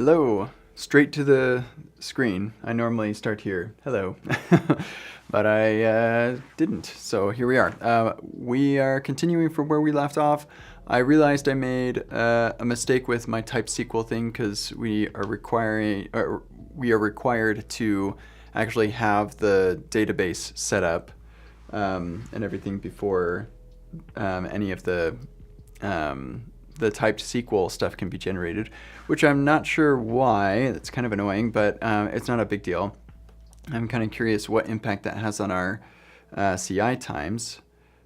Hello, straight to the screen. I normally start here. Hello. But I didn't, so here we are. We are continuing from where we left off. I realized I made a mistake with my type SQL thing because we are required to actually have the database set up and everything before any of the typed SQL stuff can be generated, which I'm not sure why. It's kind of annoying, but it's not a big deal. I'm kind of curious what impact that has on our CI times.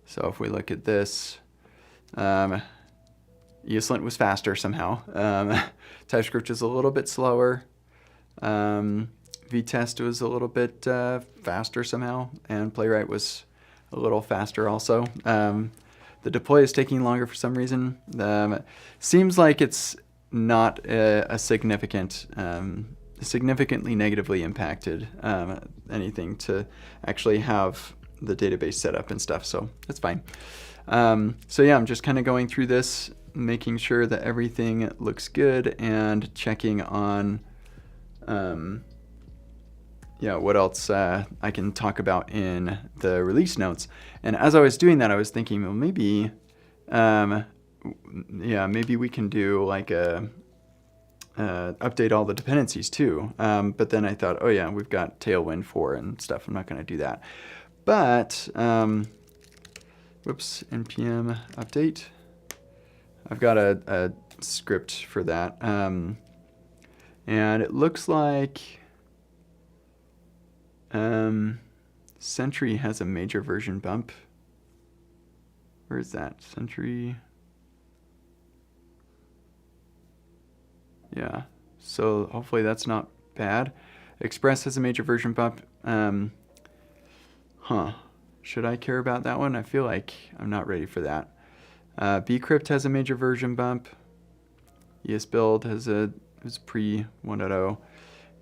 So if we look at this, ESLint was faster somehow. TypeScript is a little bit slower. VTest was a little bit faster somehow, and Playwright was a little faster also. The deploy is taking longer for some reason. Seems like it's not a significantly negatively impacted anything to actually have the database set up and stuff, so that's fine. So yeah, I'm just kind of going through this, making sure that everything looks good and checking on what else I can talk about in the release notes. And as I was doing that, I was thinking, well, maybe we can do like update all the dependencies too. But then I thought, oh yeah, we've got Tailwind 4 and stuff. I'm not going to do that. But, whoops, npm update. I've got a script for that. And it looks like Sentry has a major version bump. Where is that? Sentry. Yeah, so hopefully that's not bad. Express has a major version bump. Should I care about that one? I feel like I'm not ready for that. bcrypt has a major version bump. ESBuild has is pre 1.0.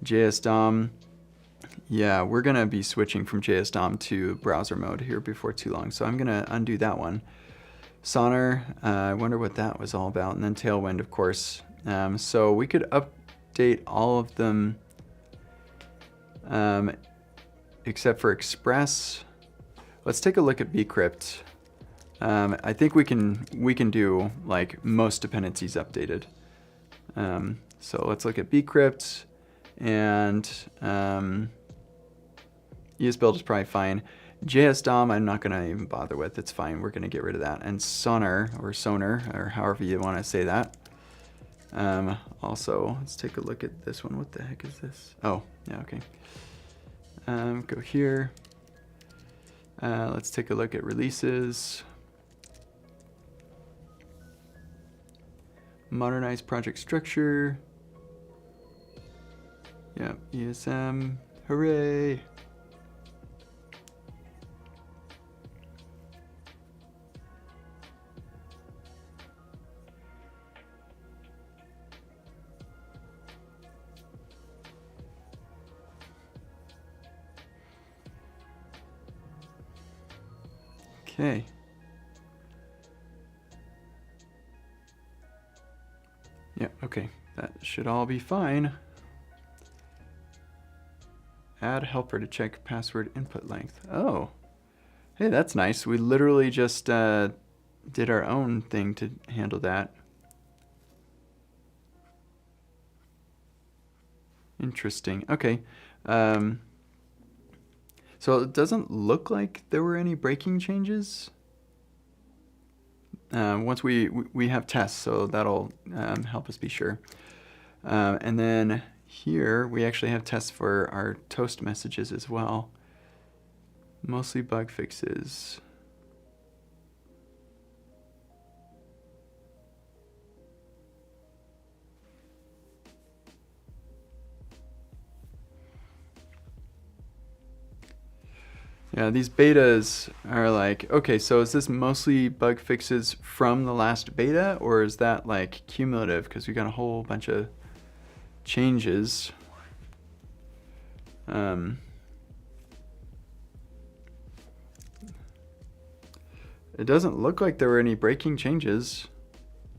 JSDOM. Yeah, we're going to be switching from JSDOM to browser mode here before too long, so I'm going to undo that one. Sonar, I wonder what that was all about. And then Tailwind, of course. So we could update all of them except for Express. Let's take a look at bcrypt. I think we can do like most dependencies updated. So let's look at bcrypt, and ESBuild is probably fine. JSDOM I'm not going to even bother with. It's fine. We're going to get rid of that. And Sonar, or however you want to say that. Also, let's take a look at this one. What the heck is this? Oh, yeah, okay. Go here. Let's take a look at releases. Modernize project structure. Yep, ESM. Hooray! Okay. Yeah, okay. That should all be fine. Add helper to check password input length. Oh. Hey, that's nice. We literally just did our own thing to handle that. Interesting. Okay. So it doesn't look like there were any breaking changes. Once we have tests, so that'll help us be sure. And then here we actually have tests for our toast messages as well. Mostly bug fixes. Yeah, these betas are like, okay, so is this mostly bug fixes from the last beta, or is that like cumulative? Because we got a whole bunch of changes. It doesn't look like there were any breaking changes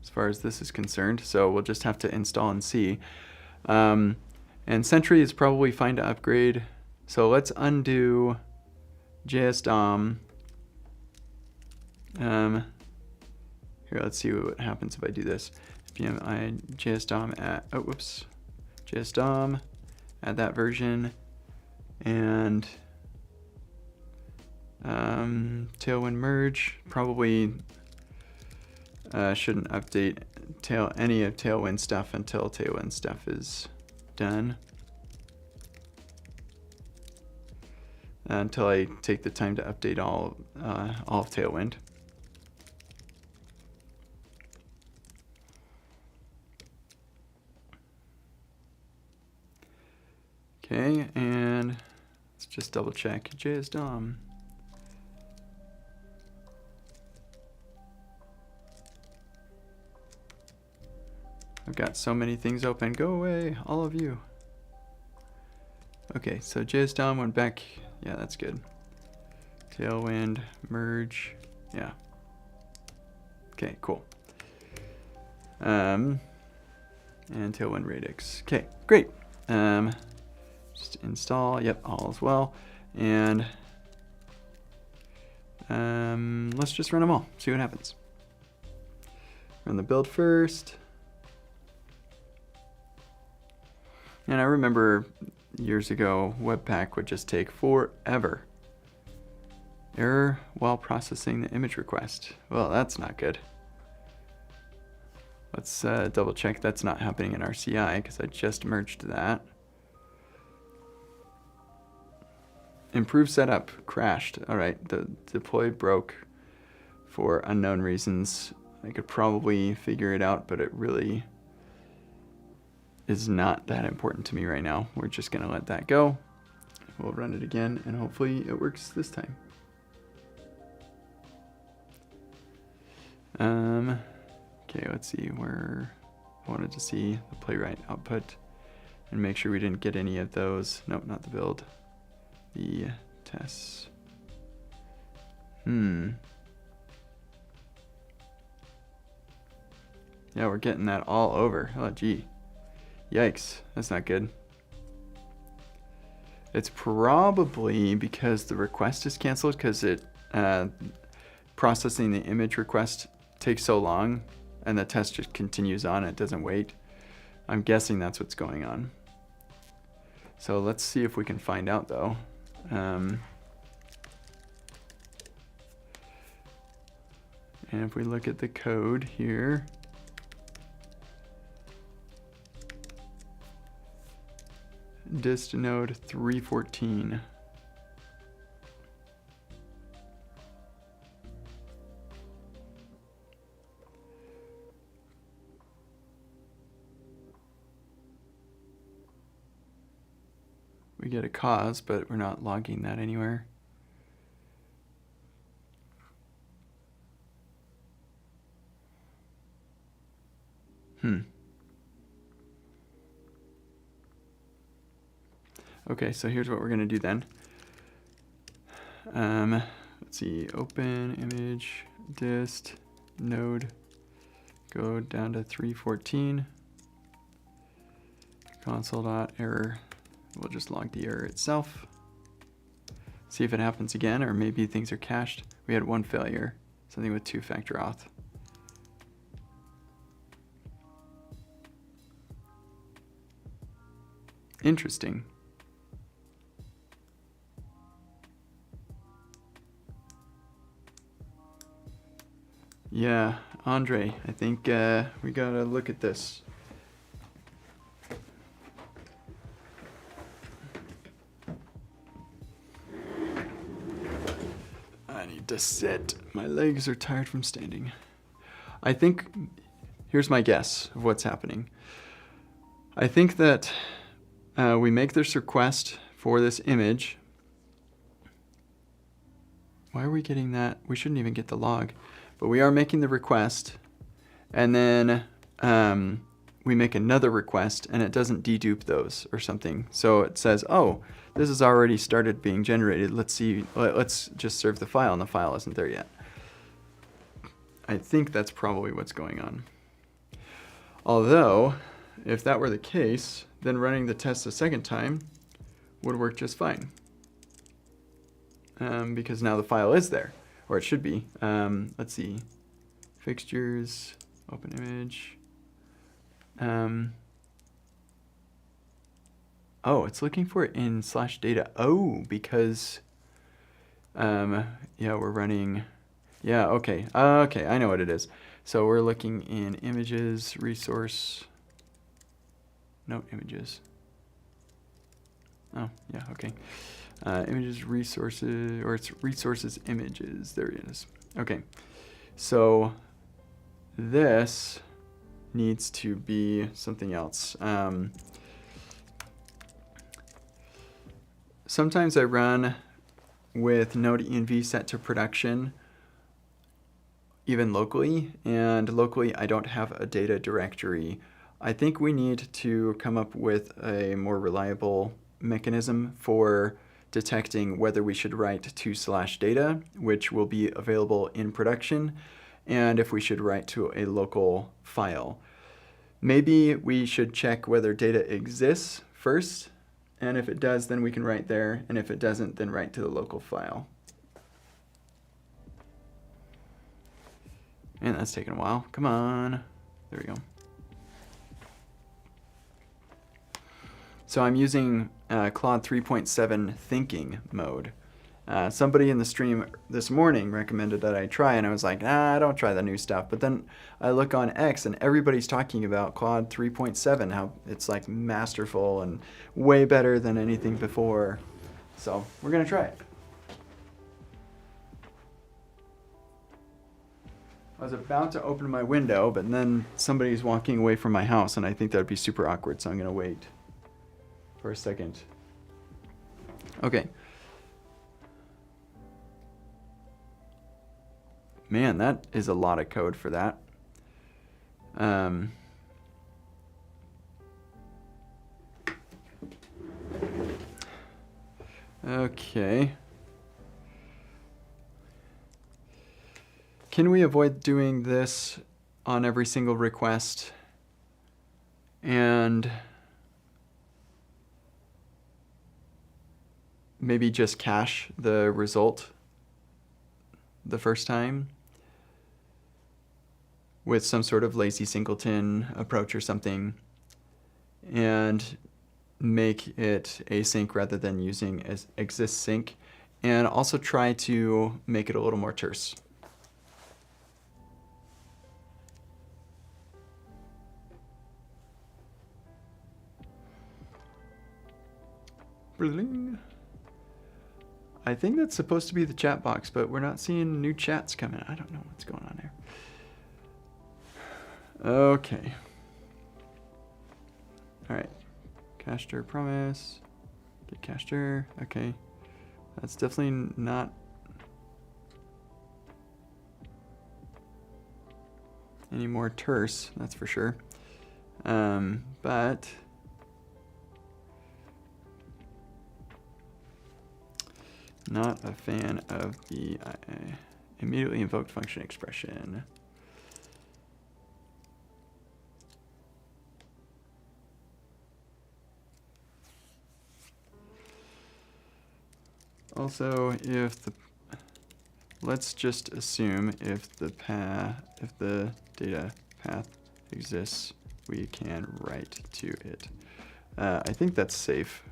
as far as this is concerned, so we'll just have to install and see. And Sentry is probably fine to upgrade. So let's undo JS DOM. Here, let's see what happens if I do this. PMI JS DOM at, oh, whoops. JS DOM, add that version, and Tailwind merge. Probably shouldn't update any of Tailwind stuff until Tailwind stuff is done. Until I take the time to update all of Tailwind. Okay, and let's just double check JS DOM. I've got so many things open. Go away, all of you. Okay, so JS DOM went back. Yeah, that's good. Tailwind, merge. Yeah. Okay, cool. And Tailwind Radix. Okay, great. Just install. Yep, all is well. And let's just run them all. See what happens. Run the build first. And I remember years ago, Webpack would just take forever. Error while processing the image request. Well, that's not good. Let's double check that's not happening in our CI because I just merged that. Improve setup, crashed. All right, the deploy broke for unknown reasons. I could probably figure it out, but it really is not that important to me right now. We're just gonna let that go. We'll run it again and hopefully it works this time. Okay, let's see where I wanted to see the playwright output and make sure we didn't get any of those. Nope, not the build. The tests. Yeah, we're getting that all over. Oh, gee. Yikes, that's not good. It's probably because the request is canceled because it processing the image request takes so long and the test just continues on, it doesn't wait. I'm guessing that's what's going on. So let's see if we can find out though. And if we look at the code here, dist node 314. We get a cause, but we're not logging that anywhere. Okay, so here's what we're gonna do then. Let's see, open image dist node, go down to 314, console.error. We'll just log the error itself. See if it happens again, or maybe things are cached. We had one failure, something with two-factor auth. Interesting. Yeah, Andre, I think we gotta look at this. I need to sit. My legs are tired from standing. I think, here's my guess of what's happening. I think that we make this request for this image. Why are we getting that? We shouldn't even get the log. But we are making the request, and then we make another request, and it doesn't dedupe those or something. So it says, oh, this has already started being generated. Let's see, let's just serve the file, and the file isn't there yet. I think that's probably what's going on. Although, if that were the case, then running the test a second time would work just fine. Because now the file is there, or it should be. Let's see, fixtures, open image. Oh, it's looking for it in /data. Oh, because, yeah, we're running, yeah, okay. Okay, I know what it is. So we're looking in images, resource, note images. Oh, yeah, okay. Images, resources, or it's resources, images. There it is. Okay, so this needs to be something else. Sometimes I run with Node-env set to production, even locally, and locally I don't have a data directory. I think we need to come up with a more reliable mechanism for detecting whether we should write to /data, which will be available in production, and if we should write to a local file. Maybe we should check whether data exists first, and if it does, then we can write there, and if it doesn't, then write to the local file. And that's taking a while. Come on. There we go. So I'm using Claude 3.7 thinking mode. Somebody in the stream this morning recommended that I try, and I was like, nah, don't try the new stuff. But then I look on X, and everybody's talking about Claude 3.7, how it's like masterful and way better than anything before. So we're going to try it. I was about to open my window, but then somebody's walking away from my house, and I think that would be super awkward, so I'm going to wait for a second. Okay. Man, that is a lot of code for that. Okay. Can we avoid doing this on every single request and maybe just cache the result the first time with some sort of lazy singleton approach or something, and make it async rather than using exist sync, and also try to make it a little more terse. I think that's supposed to be the chat box, but we're not seeing new chats come in. I don't know what's going on there. Okay. All right. Caster promise. Get caster. Okay. That's definitely not any more terse, that's for sure. But not a fan of the immediately invoked function expression. Also, if the let's just assume if the data path exists, we can write to it. I think that's safe.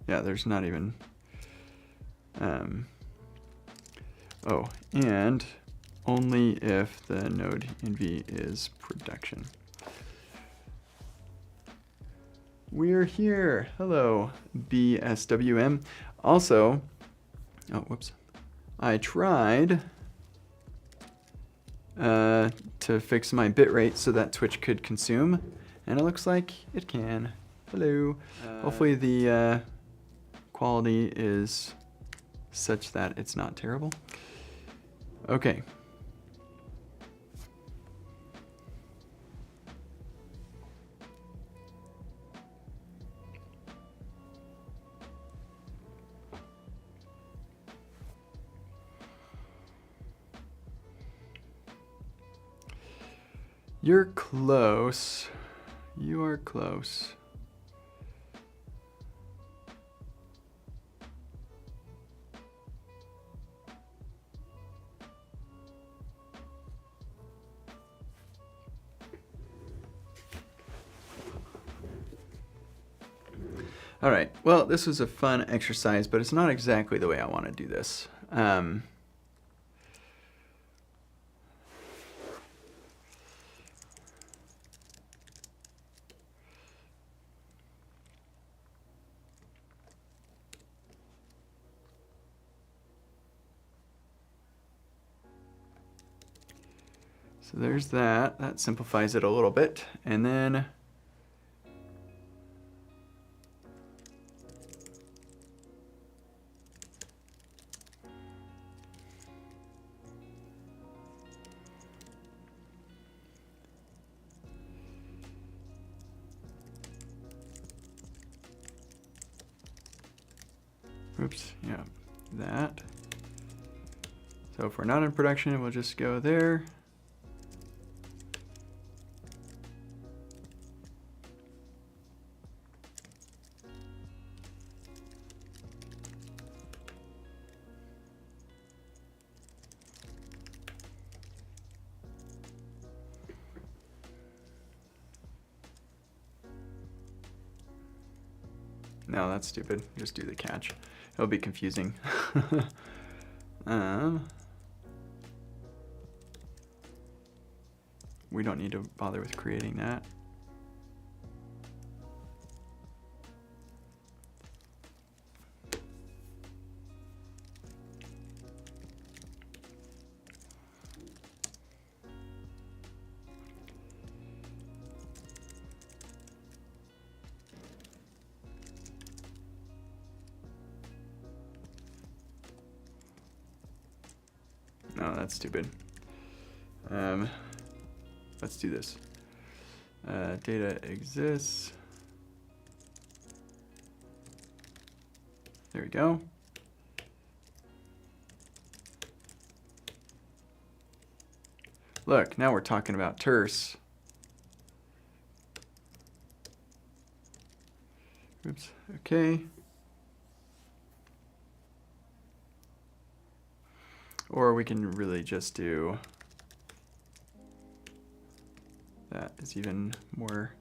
Yeah, there's not even. Oh, and only if the node env is production. We're here. Hello, BSWM. Also, oh, whoops. I tried to fix my bitrate so that Twitch could consume, and it looks like it can. Hello. Hopefully the quality is such that it's not terrible. Okay. You're close. You are close. All right, well, this was a fun exercise, but it's not exactly the way I want to do this. So there's that. That simplifies it a little bit. And then oops, yeah, that. So if we're not in production, we'll just go there. No, that's stupid. Just do the catch. It'll be confusing. We don't need to bother with creating that. No, that's stupid. Let's do this. Data exists. There we go. Look, now we're talking about terse. Oops, okay. Or we can really just do, that is even more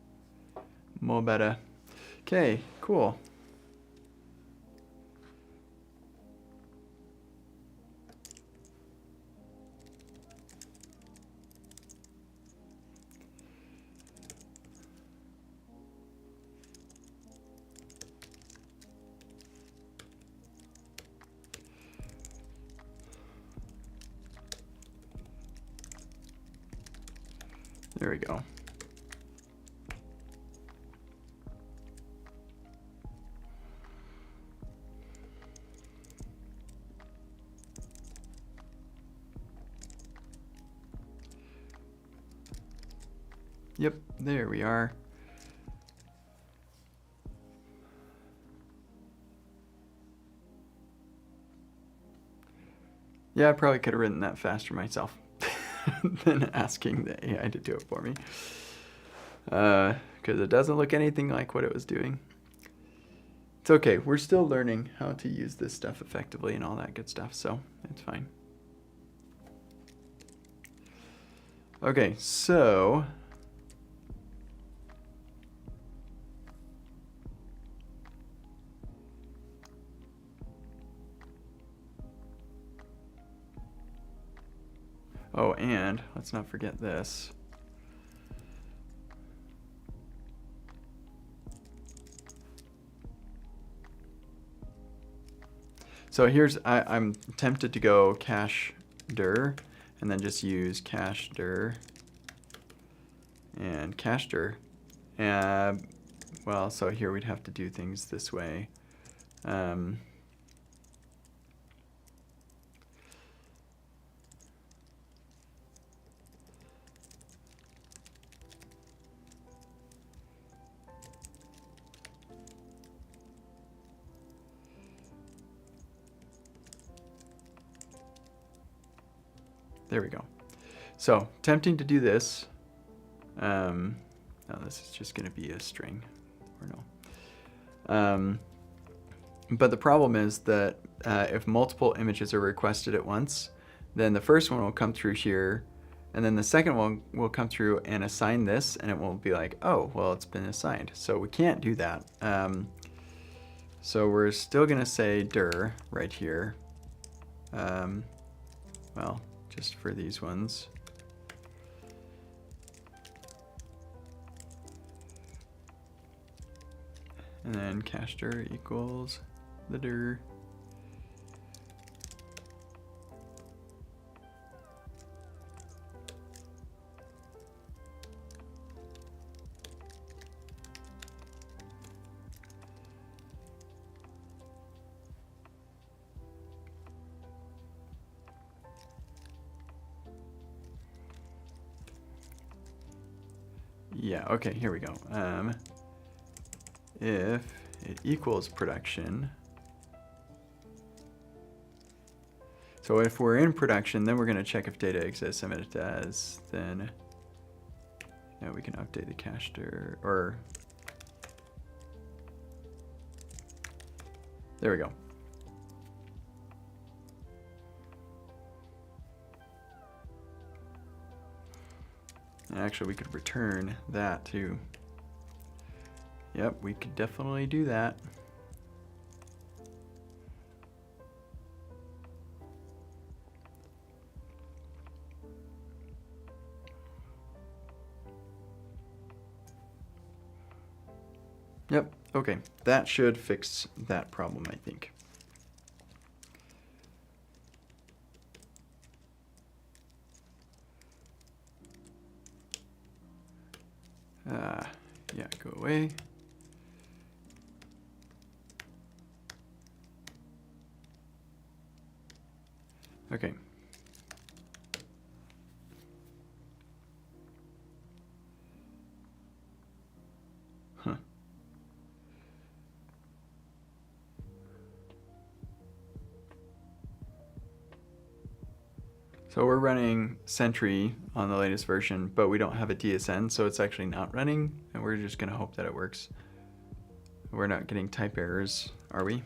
better. Okay, cool. There we go. Yep, there we are. Yeah, I probably could have written that faster myself than asking the AI to do it for me. Because it doesn't look anything like what it was doing. It's okay, we're still learning how to use this stuff effectively and all that good stuff, so it's fine. Okay, so oh, and let's not forget this. So here's, I'm tempted to go cache dir and then just use cache dir and cache dir. Well, so here we'd have to do things this way. There we go. So tempting to do this, No, this is just going to be a string, or no. But the problem is that if multiple images are requested at once, then the first one will come through here, and then the second one will come through and assign this, and it won't be like, oh, well, it's been assigned. So we can't do that. So we're still going to say dir right here. Well, just for these ones. And then cache dir equals the dir. Yeah, okay, here we go. If it equals production. So if we're in production, then we're going to check if data exists, and if it does, then now we can update the cache dir, or there we go. And actually, we could return that too. Yep, we could definitely do that. Yep, okay. That should fix that problem, I think. Yeah, go away. Okay. Huh. So we're running Sentry on the latest version, but we don't have a DSN, so it's actually not running, and we're just going to hope that it works. We're not getting type errors, are we?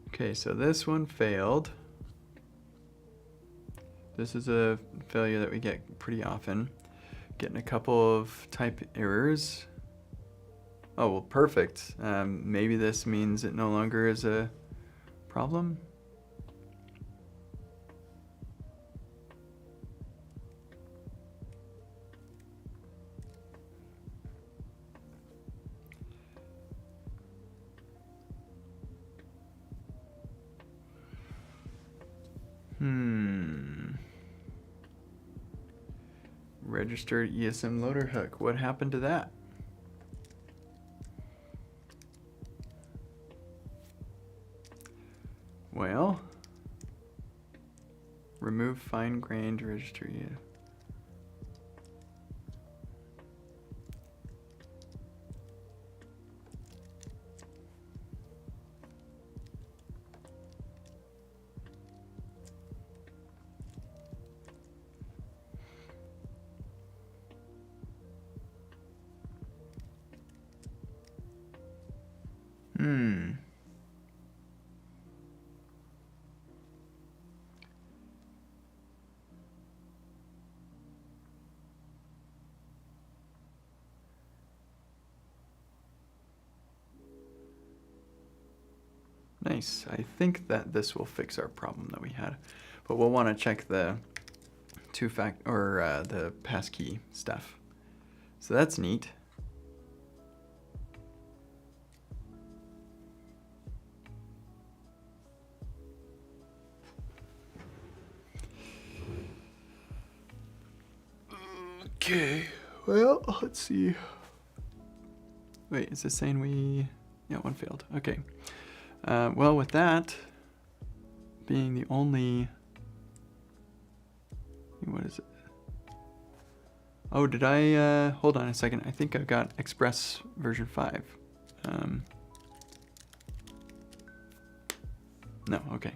Okay, so this one failed. This is a failure that we get pretty often. Getting a couple of type errors. Oh, well, perfect. Maybe this means it no longer is a problem. Registered ESM loader hook. What happened to that? Well, remove fine-grained register. Nice. I think that this will fix our problem that we had, but we'll want to check the the passkey stuff. So that's neat. Okay. Well, let's see. Wait, is this saying we? Yeah, one failed. Okay. Well, with that being the only, what is it? Oh, did I, hold on a second. I think I've got Express version 5. No, okay.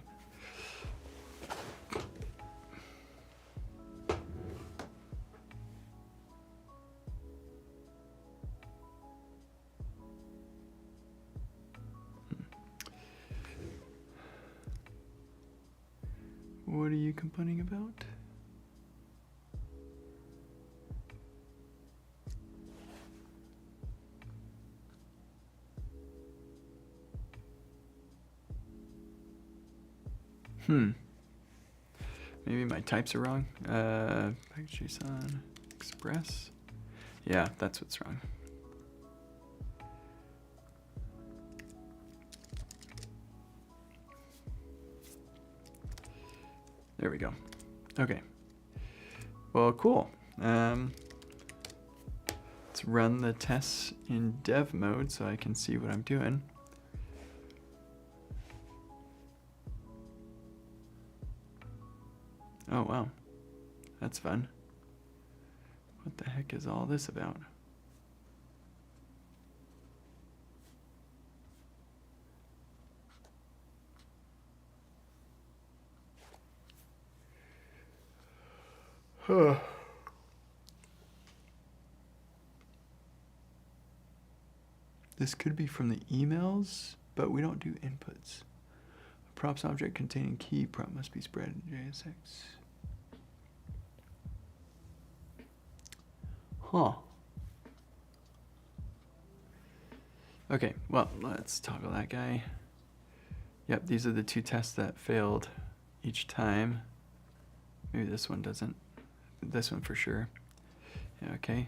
are you complaining about? Maybe my types are wrong. Package JSON Express. Yeah, that's what's wrong. There we go. Okay. Well, cool. Let's run the tests in dev mode so I can see what I'm doing. Oh, wow. That's fun. What the heck is all this about? Huh. This could be from the emails, but we don't do inputs. A props object containing key prop must be spread in JSX. Huh. Okay, well, let's toggle that guy. Yep, these are the two tests that failed each time. Maybe this one doesn't. This one for sure. Yeah, okay.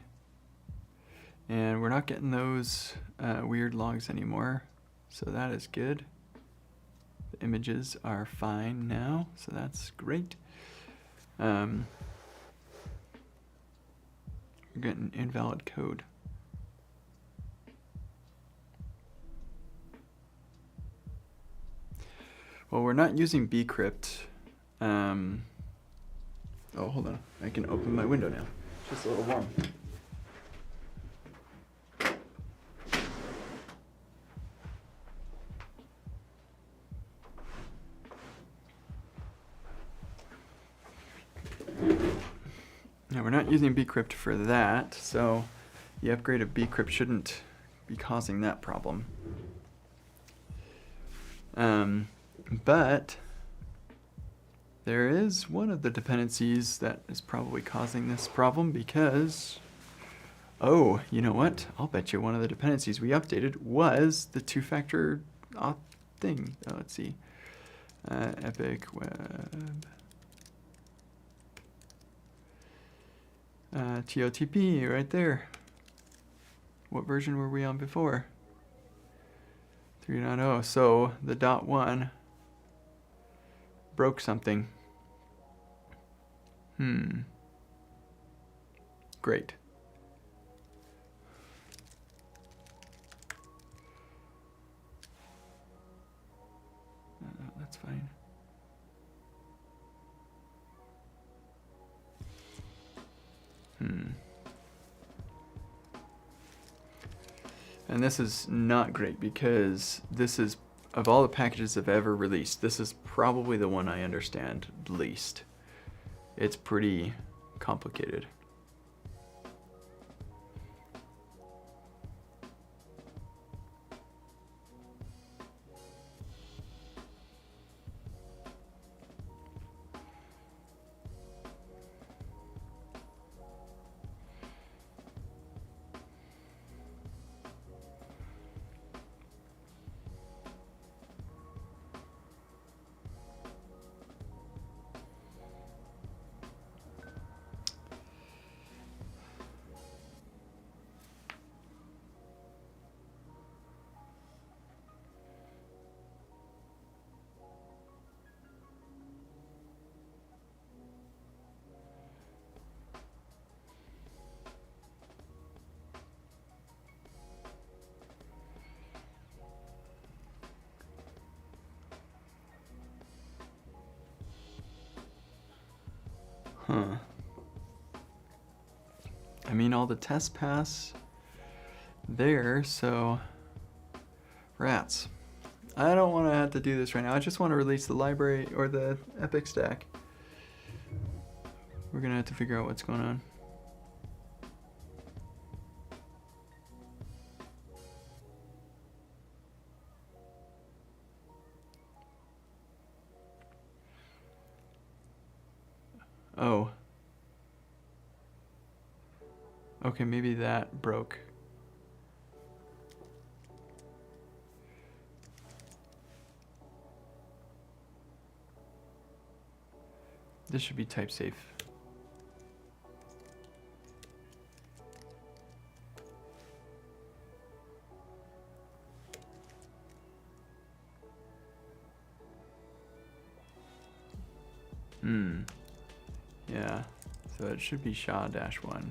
And we're not getting those weird logs anymore, so that is good. The images are fine now, so that's great. We're getting invalid code. Well, we're not using bcrypt. Oh, hold on. I can open my window now. Just a little warm. Now, we're not using bcrypt for that, so the upgrade of bcrypt shouldn't be causing that problem. But there is one of the dependencies that is probably causing this problem because, oh, you know what? I'll bet you one of the dependencies we updated was the two-factor auth thing. Oh, let's see. Epic Web. TOTP right there. What version were we on before? 3.0. So the .1 broke something. Great. That's fine. And this is not great because this is, of all the packages I've ever released, this is probably the one I understand least. It's pretty complicated. Huh. I mean, all the tests pass there, so rats. I don't want to have to do this right now. I just want to release the library or the Epic stack. We're gonna have to figure out what's going on. Oh. Okay, maybe that broke. This should be type safe. Yeah, so it should be SHA-1.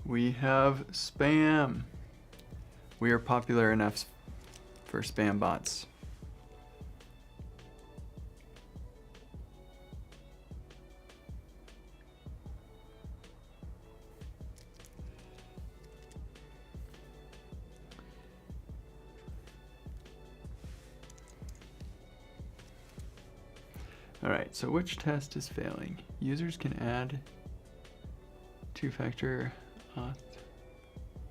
We have spam. We are popular enough for spam bots. All right, so which test is failing? Users can add two-factor auth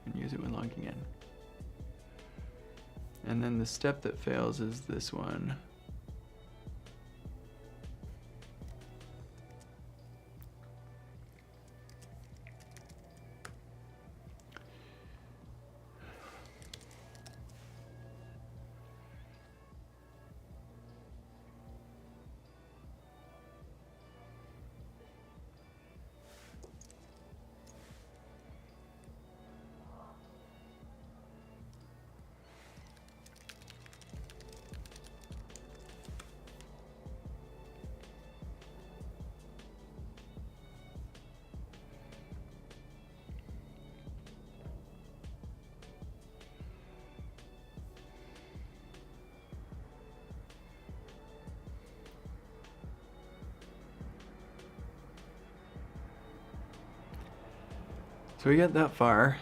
and use it when logging in. And then the step that fails is this one. So we got that far.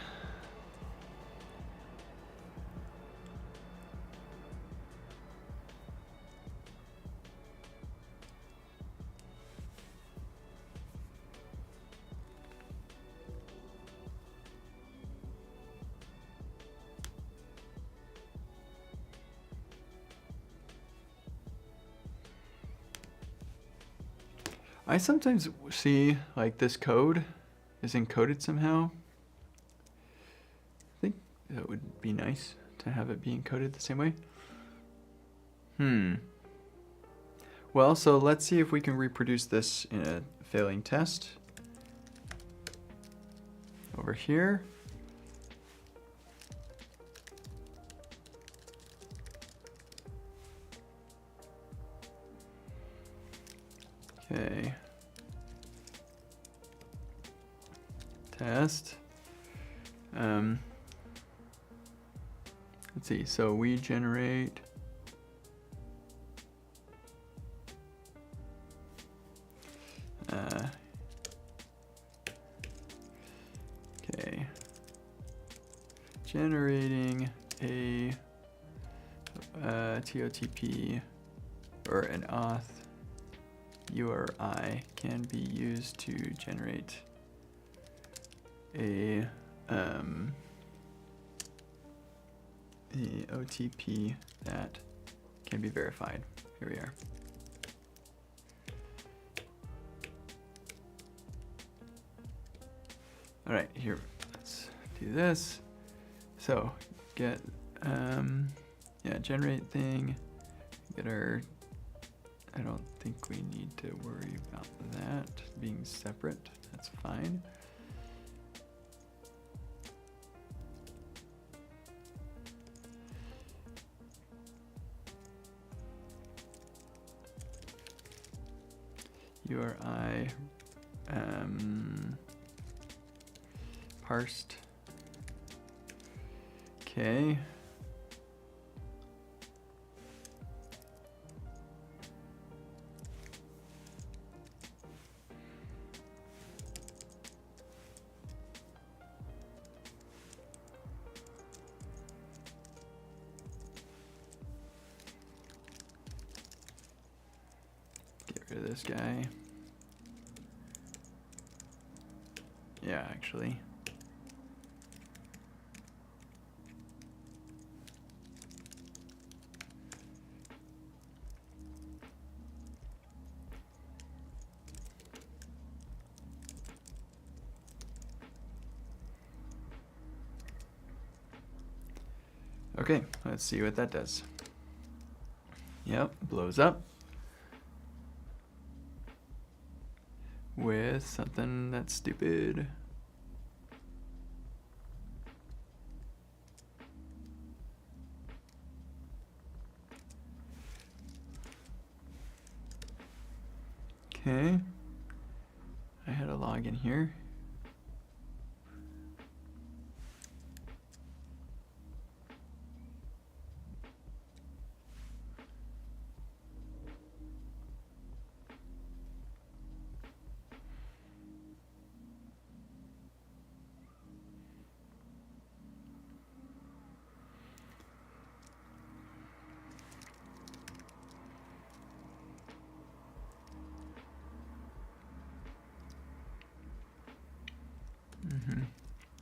I sometimes see like this code is encoded somehow. I think that would be nice to have it be encoded the same way. Well, so let's see if we can reproduce this in a failing test. Over here. Okay. Test. Let's see, so we generate okay. Generating a TOTP or an auth URI can be used to generate a the OTP that can be verified. Here we are. All right, here, let's do this. So get, yeah, generate thing, get our, I don't think we need to worry about that being separate, that's fine. URI parsed. Okay. Get rid of this guy. Yeah, actually. Okay, let's see what that does. Yep, blows up with something that's stupid. Okay, I had a login here.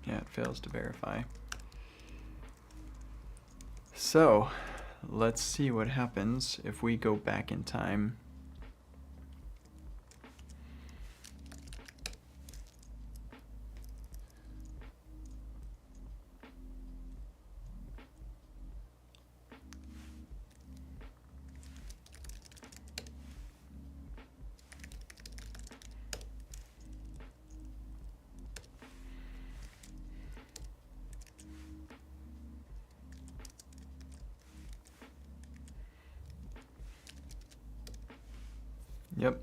Yeah, it fails to verify. So let's see what happens if we go back in time. Yep,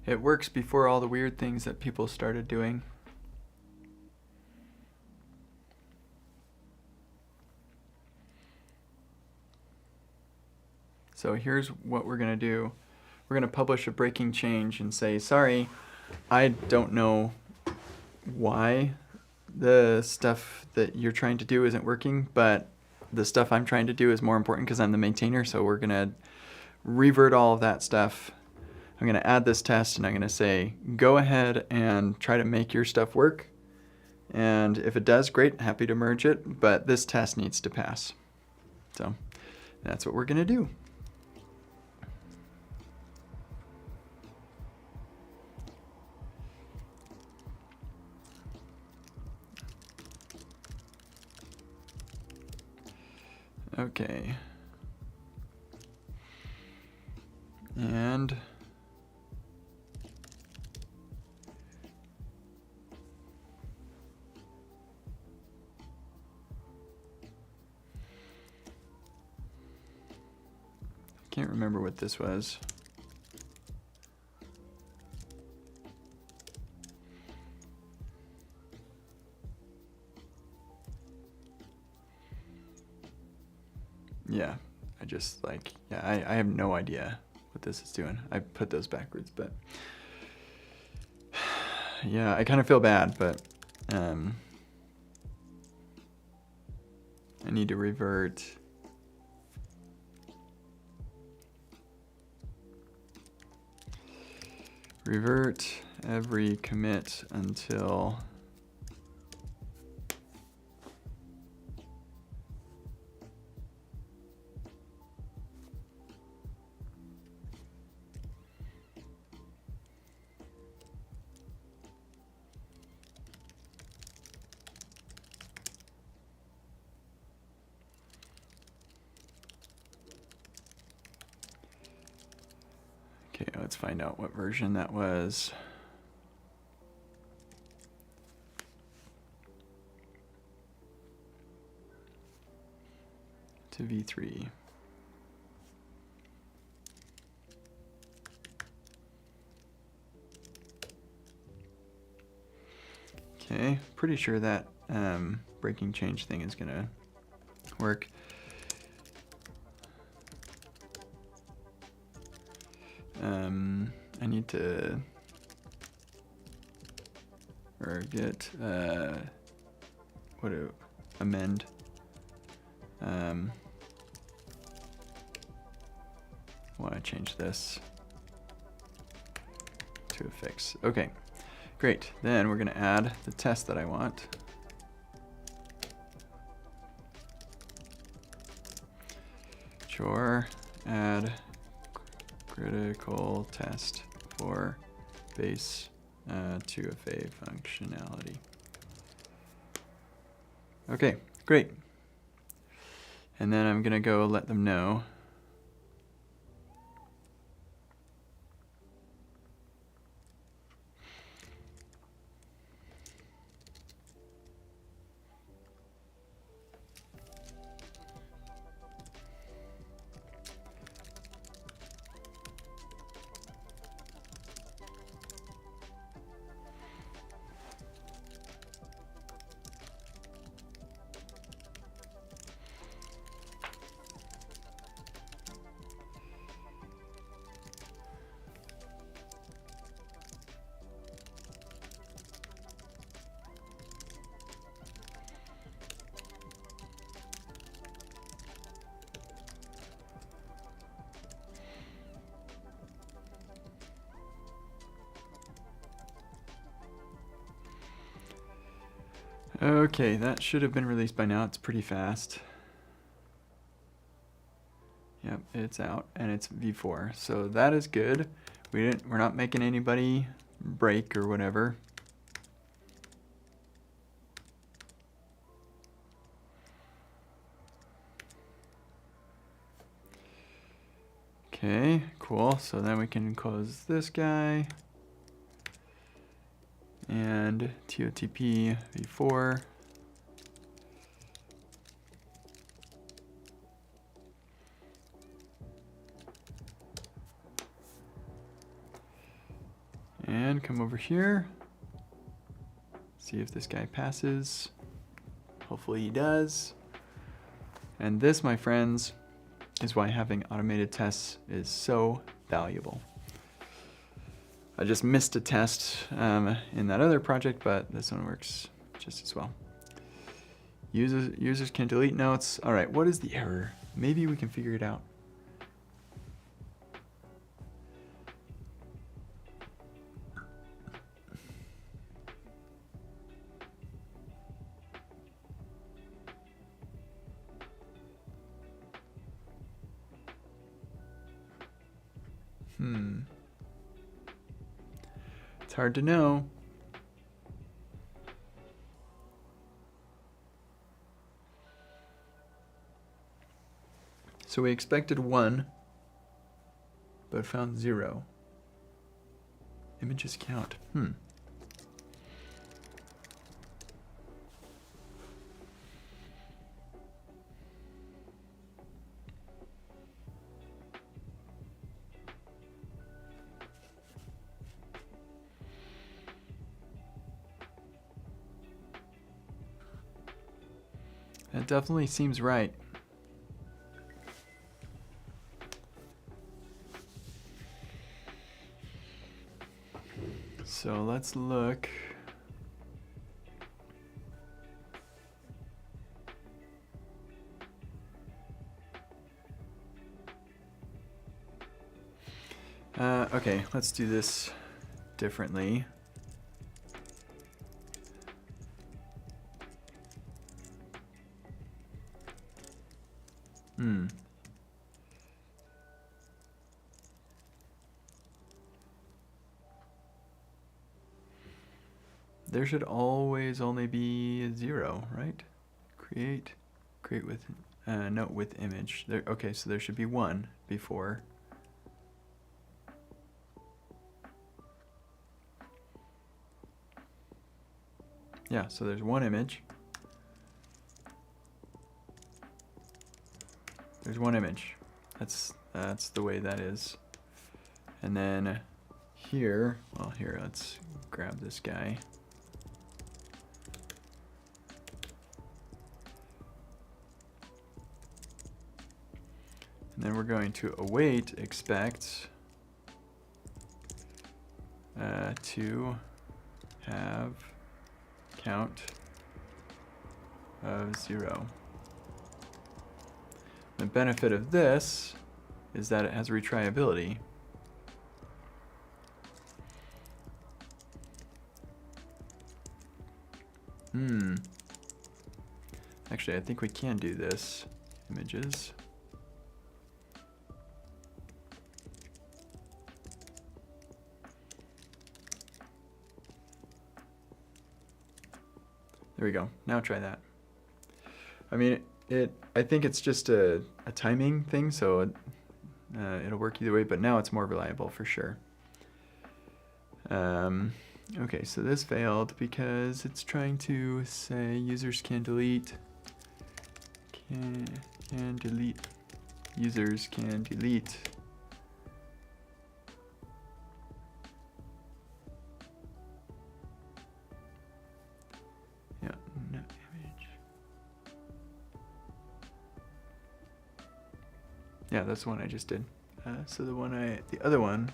it works before all the weird things that people started doing. So here's what we're gonna do. We're gonna publish a breaking change and say, sorry, I don't know why the stuff that you're trying to do isn't working, but the stuff I'm trying to do is more important because I'm the maintainer, so we're gonna revert all of that stuff. I'm gonna add this test and I'm gonna say, go ahead and try to make your stuff work. And if it does, great, happy to merge it, but this test needs to pass. So that's what we're gonna do. Okay. And can't remember what this was. Yeah, I just like, yeah, I have no idea what this is doing. I put those backwards, but yeah, I kind of feel bad, but I need to revert. Revert every commit until okay, let's find out what version that was. To v3. Okay, pretty sure that breaking change thing is gonna work. I need to get amend. Want to change this to a fix. Okay, great. Then we're going to add the test that I want. Sure, add critical test for base 2FA functionality. Okay, great. And then I'm gonna go let them know. Okay, that should have been released by now. It's pretty fast. Yep, it's out and it's v4. So that is good. We're not making anybody break or whatever. Okay, cool. So then we can close this guy. And TOTP v4. And come over here. See if this guy passes. Hopefully he does. And this, my friends, is why having automated tests is so valuable. I just missed a test in that other project, but this one works just as well. Users can delete notes. All right, what is the error? Maybe we can figure it out. It's hard to know. So we expected 1, but found 0. Images count. That definitely seems right. So let's look. Okay, let's do this differently. There should always only be 0, right? Create with note with image. There. Okay, so there should be 1 before. Yeah, so there's 1 image. There's 1 image. That's the way that is. And then here, well, here, let's grab this guy. And then we're going to await expect to have count of 0. The benefit of this is that it has retriability. Actually, I think we can do this. Images. There we go. Now try that. I mean, I think it's just a timing thing, so it'll work either way, but now it's more reliable for sure. Okay, so this failed because it's trying to say users can delete, users can delete. Yeah, no image. Yeah, that's the one I just did. So the other one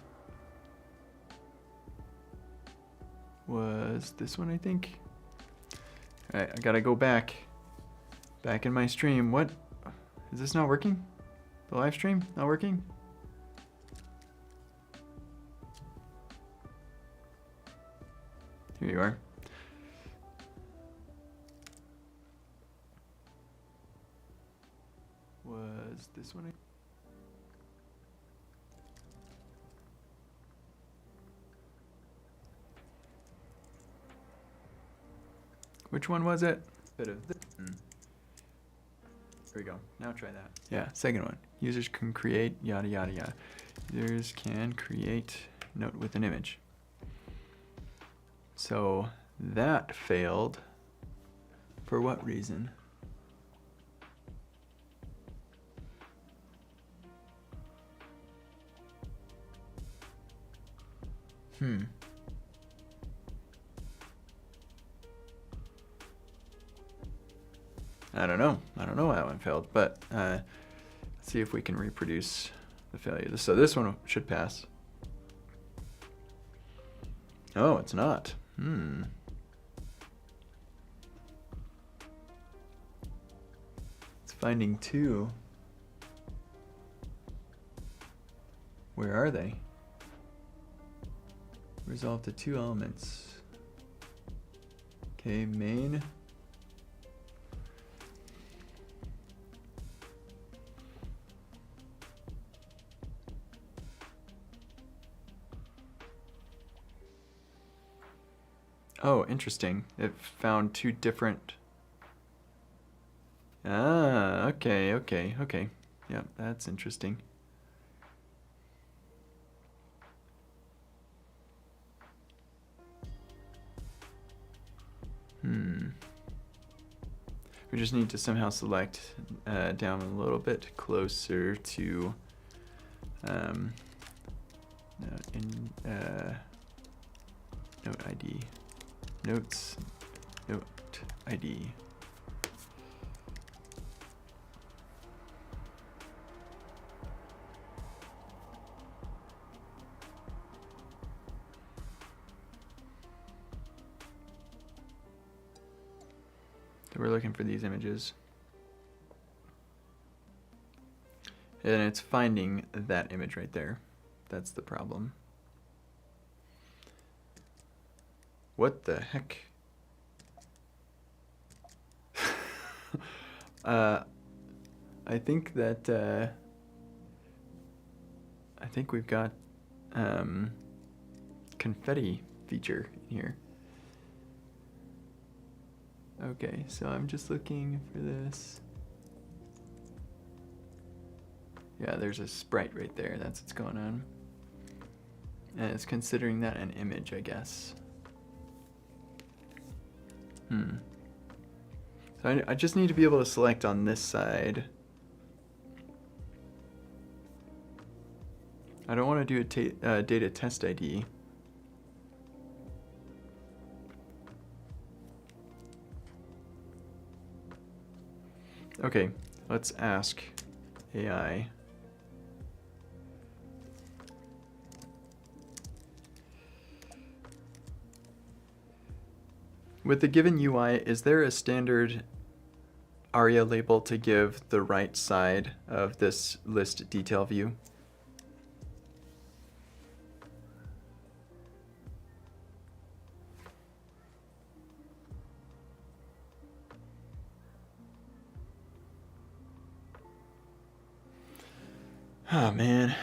was this one, I think. All right, I gotta go back in my stream. What? Is this not working? The live stream not working? Here you are. Was this one? Which one was it? Bit of this. There we go. Now try that. Yeah, second one. Users can create yada yada yada. Users can create note with an image. So that failed. For what reason? I don't know. I don't know why that one failed, but let's see if we can reproduce the failure. So this one should pass. Oh, it's not. It's finding two. Where are they? Resolve to two elements. Okay, main. Oh, interesting. It found two different. Ah, okay. Yep, that's interesting. We just need to somehow select down a little bit closer to note ID. Notes, note ID. So we're looking for these images. And it's finding that image right there. That's the problem. What the heck? I think that I think we've got confetti feature in here. Okay, so I'm just looking for this. Yeah, there's a sprite right there. That's what's going on. And it's considering that an image, I guess. So I just need to be able to select on this side. I don't want to do a data test ID. Okay, let's ask AI. With the given UI, is there a standard ARIA label to give the right side of this list detail view? Oh, man.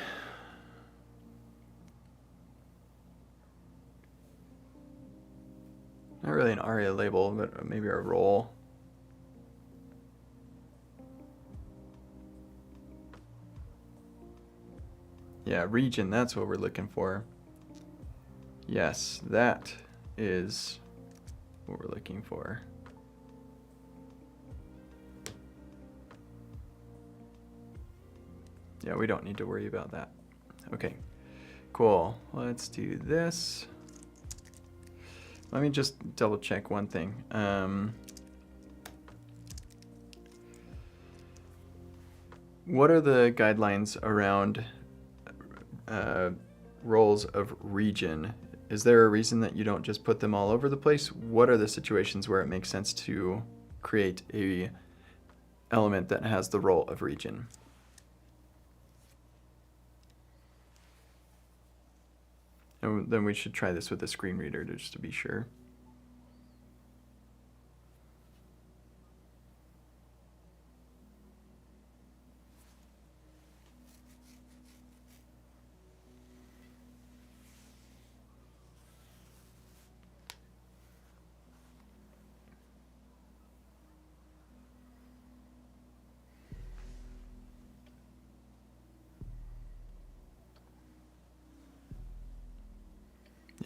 Not really an ARIA label, but maybe a role. Yeah, region, that's what we're looking for. Yes, that is what we're looking for. Yeah, we don't need to worry about that. Okay, cool. Let's do this. Let me just double check one thing. What are the guidelines around roles of region? Is there a reason that you don't just put them all over the place? What are the situations where it makes sense to create a element that has the role of region? And then we should try this with a screen reader just to be sure.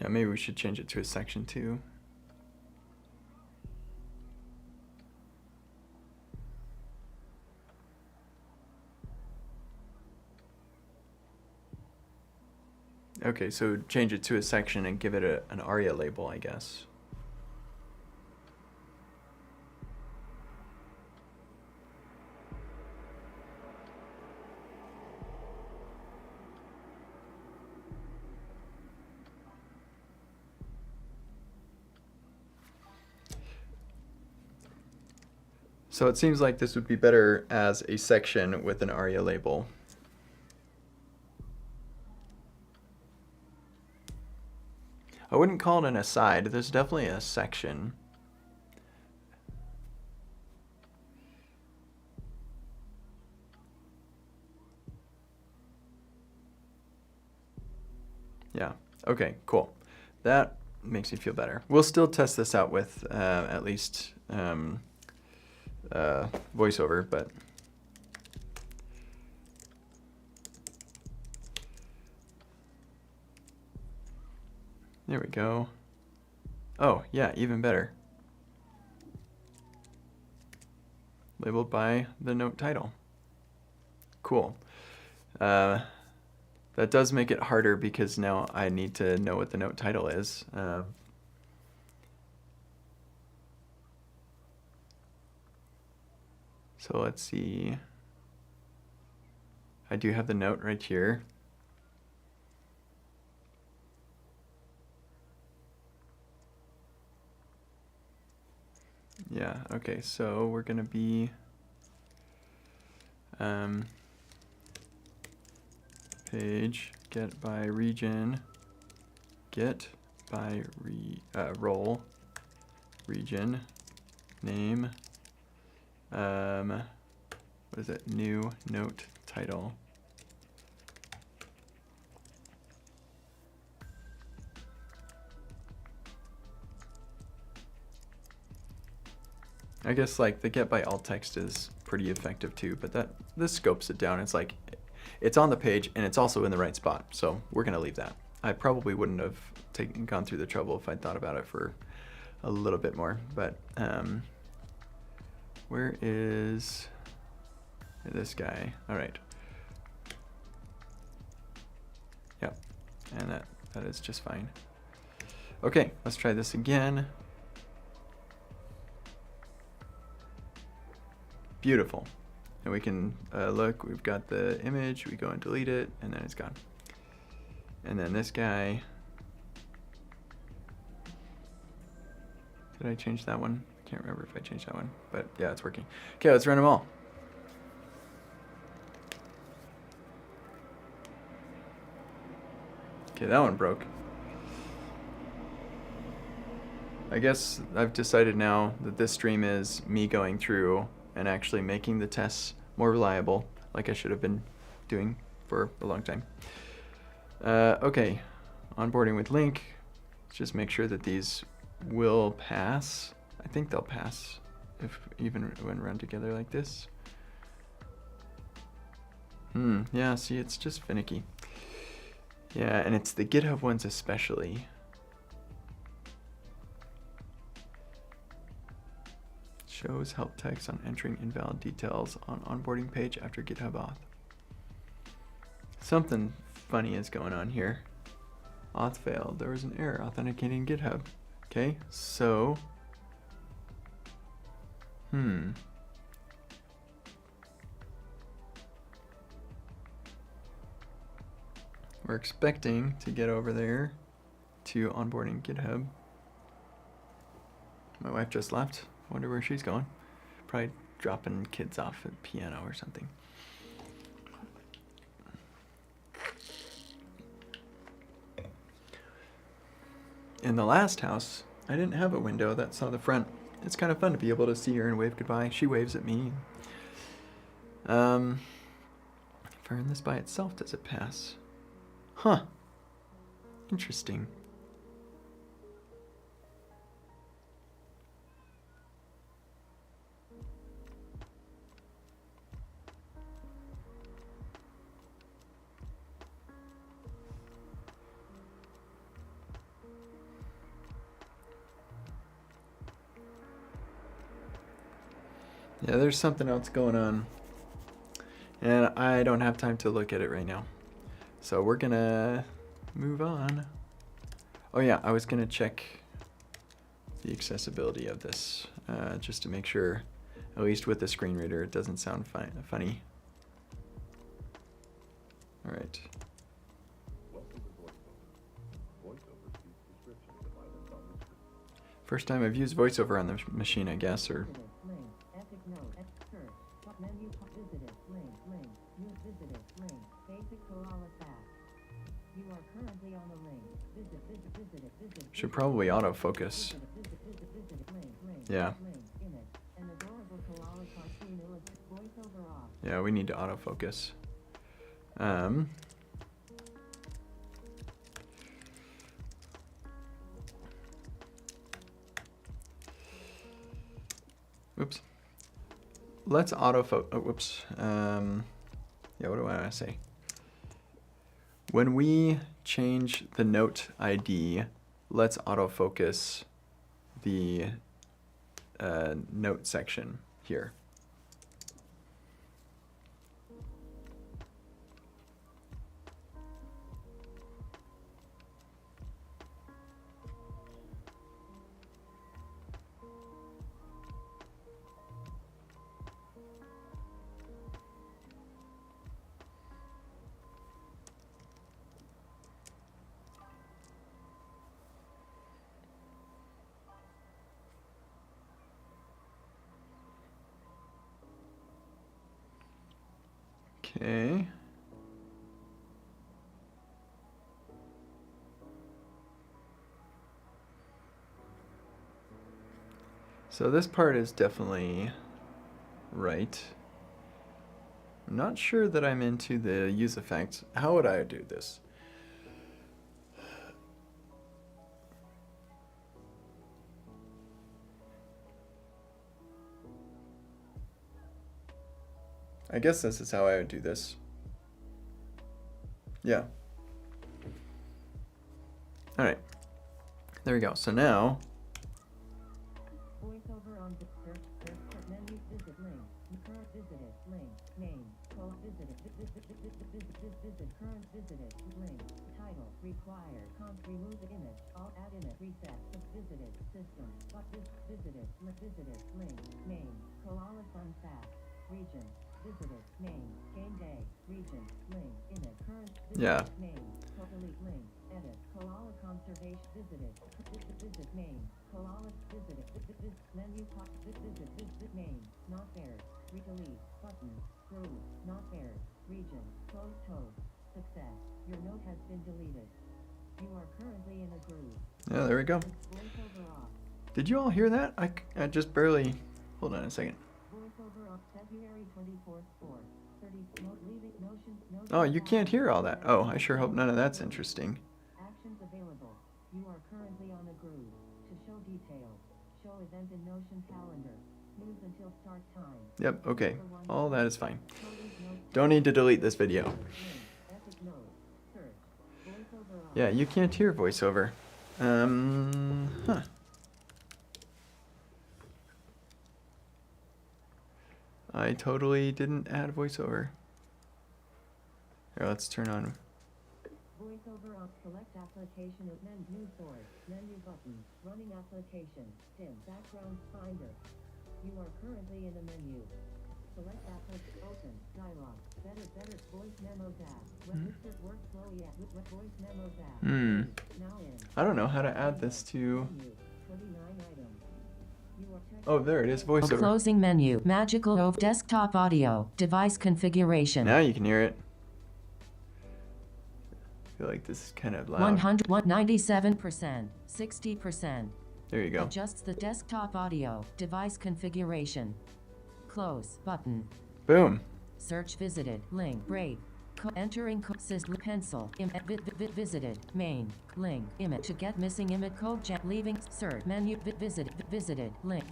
Yeah, maybe we should change it to a section too. Okay, so change it to a section and give it an ARIA label, I guess. So it seems like this would be better as a section with an ARIA label. I wouldn't call it an aside. There's definitely a section. Yeah, okay, cool. That makes me feel better. We'll still test this out with at least VoiceOver, but there we go. Oh, yeah, even better. Labeled by the note title. Cool. That does make it harder because now I need to know what the note title is. So let's see. I do have the note right here. Yeah, okay, so we're gonna be page get by region, get by role, region, name, what is it, new note title. I guess like the get by alt text is pretty effective too, but this scopes it down. It's like it's on the page and it's also in the right spot, so we're gonna leave that. I probably wouldn't have gone through the trouble if I'd thought about it for a little bit more, but where is this guy? All right. Yep, and that is just fine. Okay, let's try this again. Beautiful. And we can look, we've got the image, we go and delete it, and then it's gone. And then this guy, did I change that one? I can't remember if I changed that one, but yeah, it's working. Okay, let's run them all. Okay, that one broke. I guess I've decided now that this stream is me going through and actually making the tests more reliable, like I should have been doing for a long time. Okay, onboarding with link. Let's just make sure that these will pass. I think they'll pass, if even when run together like this. Yeah, see, it's just finicky. Yeah, and it's the GitHub ones especially. Shows help text on entering invalid details on onboarding page after GitHub auth. Something funny is going on here. Auth failed. There was an error authenticating GitHub. Okay, so we're expecting to get over there to onboarding GitHub. My wife just left. Wonder where she's going. Probably dropping kids off at piano or something. In the last house, I didn't have a window that saw the front. It's kind of fun to be able to see her and wave goodbye. She waves at me. If I run this by itself, does it pass? Huh. Interesting. Yeah, there's something else going on. And I don't have time to look at it right now. So we're gonna move on. Oh yeah, I was gonna check the accessibility of this, just to make sure, at least with the screen reader, it doesn't sound funny. All right. First time I've used VoiceOver on the machine, I guess, or... Should probably autofocus. Yeah. Yeah, we need to autofocus. Oops. Let's autofocus. Oh, whoops. Yeah, what do I want to say? When we change the note ID, let's autofocus the note section here. Okay. So this part is definitely right. I'm not sure that I'm into the use effects. How would I do this? I guess this is how I would do this. Yeah. All right. There we go. So now. VoiceOver on the search menu, visit link, current visited link, name, visited, visit current visited link, title, required, remove image, all add image, reset, visited, system, visited link, name, Koala Fun Fact, region, visited, name, game day, region, link, image, current visited, name, delete link, edit, Koala Conservation, visited, visit name, Koala visited, menu pop, visit name, not theirs, delete, button, group, not theirs, region, close toad, success, your note has been deleted. You are currently in a groove. Yeah, there we go. Did you all hear that? I just barely, hold on a second. February 24th, 4:30, leaving notion, Oh, you can't hear all that. Oh, I sure hope none of that's interesting. Actions available. You are currently on a groove. To show details, show event in Notion calendar. News until start time. Yep, okay. All that is fine. Don't need to delete this video. Voiceover off. Yeah, you can't hear voiceover. Huh. I totally didn't add voiceover. Here, let's turn on. Voiceover off. Select application of new source. Menu button. Running application. Dim. Background finder. You are currently in a menu. Select application. Open. Dialog. Better. Voice memo tab. Registered workflow. Yeah. Voice memo tab. Now in. I don't know how to add this to. Menu. 29 items. You are Oh, there it is, voiceover. Closing menu. Magical of desktop audio. Device configuration. Now you can hear it. I feel like this is kind of loud. 97%. 60%. There you go. Adjusts the desktop audio. Device configuration. Close button. Boom. Search visited. Link. Break. Entering pencil. Visited. Main. Link. Image. To get missing image code. Leaving. Search. Menu. Visited. Link.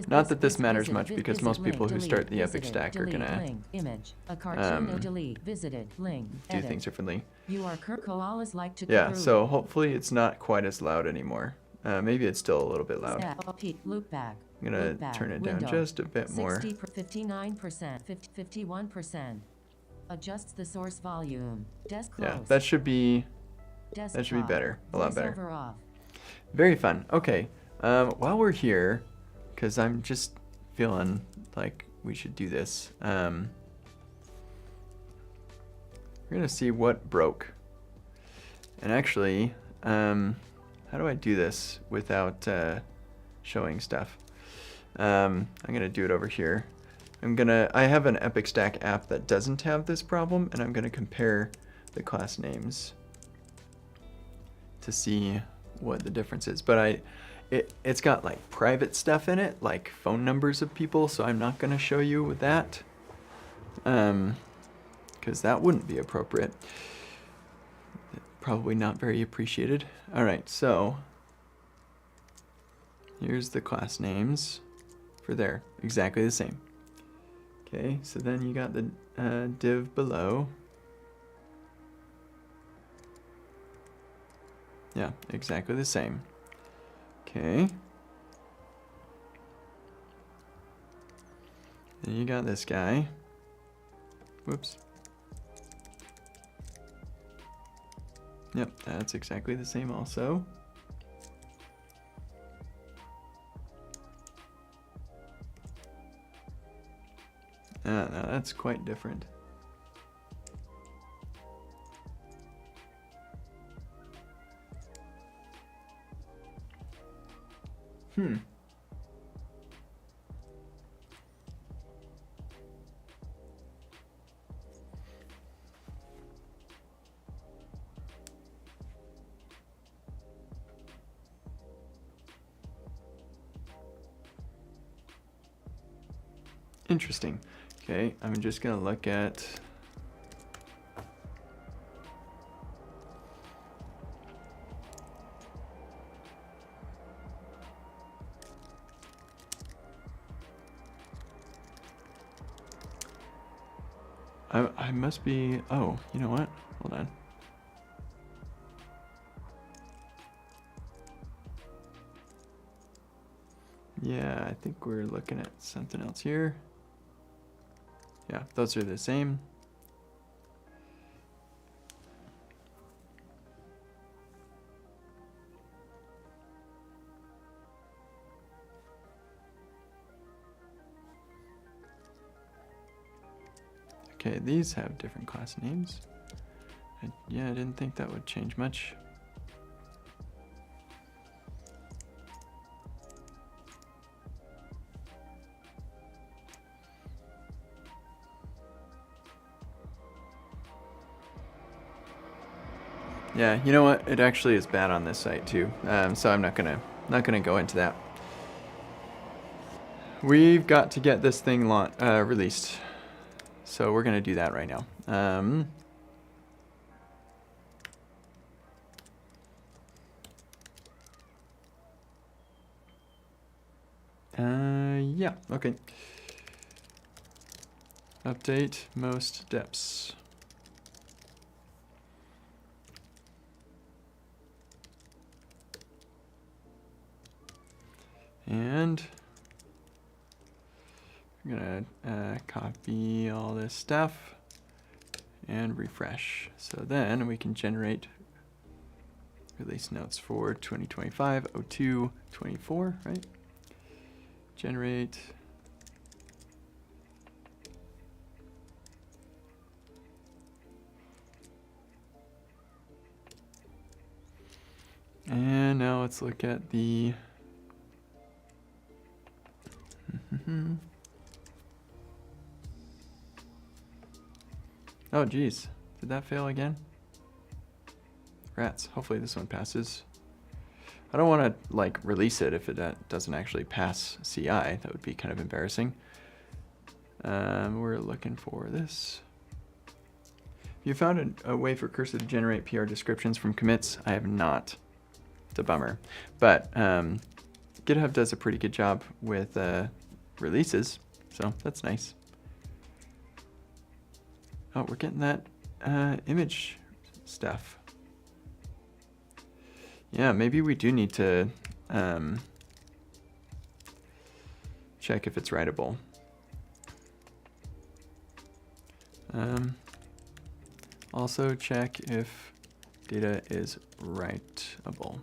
Not that this matters much because most people who start the Epic Stack are gonna link. Image. A cartoon. Delete. Visited. Link. do Edit. things differently. You are koalas like to. Yeah, so hopefully it's not quite as loud anymore. Maybe it's still a little bit loud. Loop back. I'm gonna turn it down just a bit more. 59%, 51%. Adjusts the source volume. Desk close. Yeah, that should be Desktop. better, a lot better. Voiceover off. Very fun. Okay, while we're here, because I'm just feeling like we should do this, we're gonna see what broke. And actually, how do I do this without showing stuff? I'm gonna do it over here. I have an Epic Stack app that doesn't have this problem, and I'm gonna compare the class names to see what the difference is. But it's got like private stuff in it, like phone numbers of people, so I'm not gonna show you with that, because that wouldn't be appropriate. Probably not very appreciated. All right, so here's the class names for there, exactly the same. Okay, so then you got the div below. Yeah, exactly the same. Okay. Then you got this guy. Whoops. Yep, that's exactly the same also. Now that's quite different. Interesting. Okay, I'm just gonna look at I must be, oh, you know what? Hold on. Yeah, I think we're looking at something else here. Yeah, those are the same. Okay, these have different class names. Yeah, I didn't think that would change much. Yeah, you know what? It actually is bad on this site too, so I'm not gonna go into that. We've got to get this thing released, so we're gonna do that right now. Yeah, okay. Update most depths. And I'm gonna copy all this stuff and refresh. So then we can generate release notes for 2025-02-24, right? Generate. And now let's look at the oh geez, did that fail again? Rats. Hopefully this one passes. I don't want to like release it if it doesn't actually pass CI. That would be kind of embarrassing. We're looking for this. You found a way for Cursor to generate PR descriptions from commits? I have not. It's a bummer. But GitHub does a pretty good job with releases, so that's nice. Oh, we're getting that image stuff. Yeah, maybe we do need to check if it's writable. Also check if data is writable.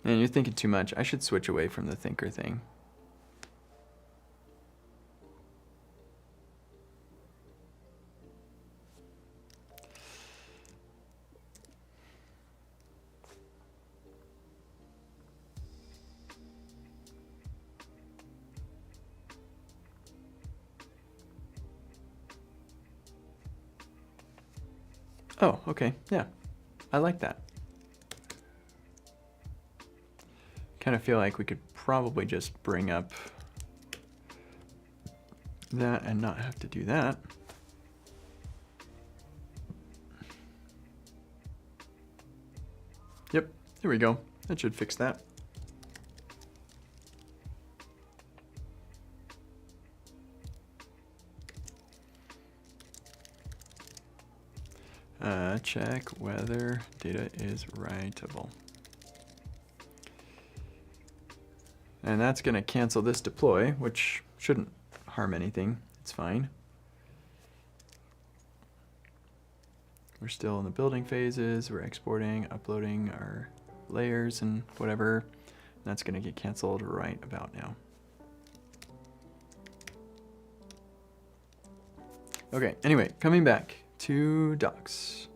Man, you're thinking too much. I should switch away from the thinker thing. Oh, okay. Yeah, I like that. Kind of feel like we could probably just bring up that and not have to do that. Yep, there we go. That should fix that. Check whether data is writable. And that's going to cancel this deploy, which shouldn't harm anything. It's fine. We're still in the building phases. We're exporting, uploading our layers and whatever. That's going to get canceled right about now. Okay, anyway, coming back to docs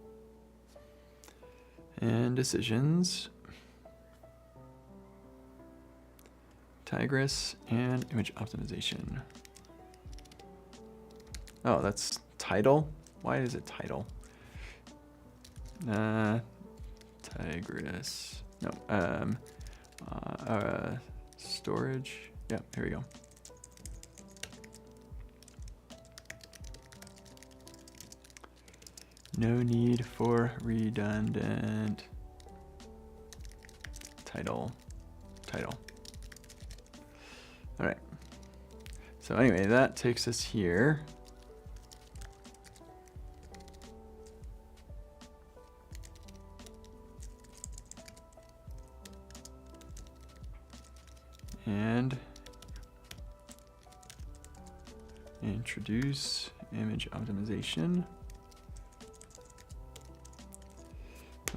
and decisions. Tigris and image optimization. Oh, that's title? Why is it title? Tigris. No, storage. Yeah, here we go. No need for redundant title. All right. So anyway, that takes us here. And introduce image optimization.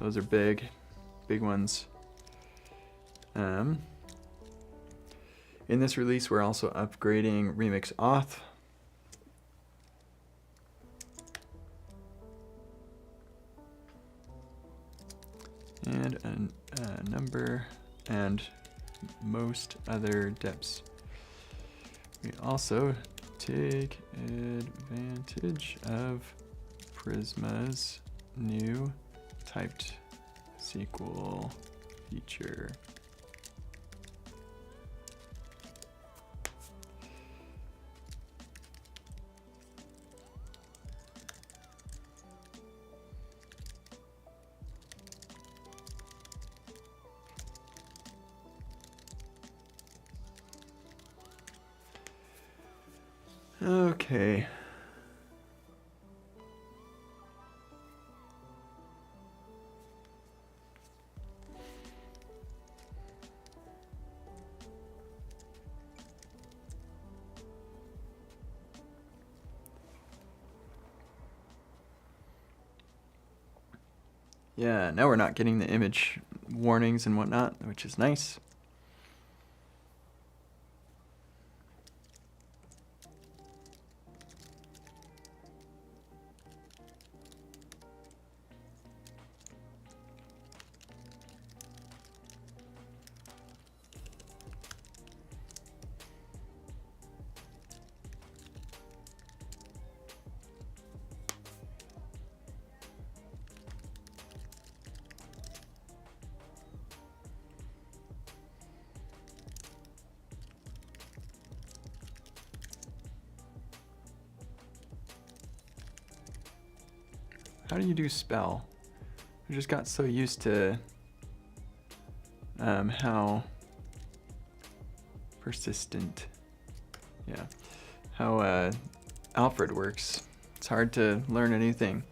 Those are big ones. In this release, we're also upgrading Remix Auth. And a number and most other depths. We also take advantage of Prisma's new typed SQL feature. Okay. Yeah, now we're not getting the image warnings and whatnot, which is nice. How do you do spell? I just got so used to how persistent, yeah, how Alfred works. It's hard to learn a new thing.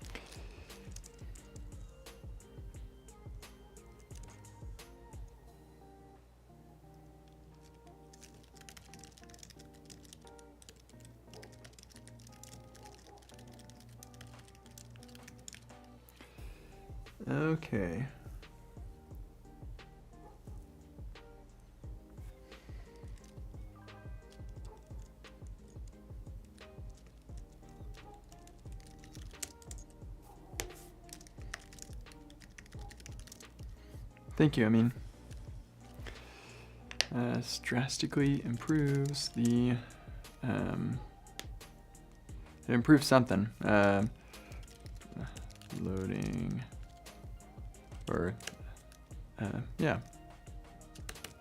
Okay. Thank you, I mean, drastically improves the, it improves something. Loading, or, yeah.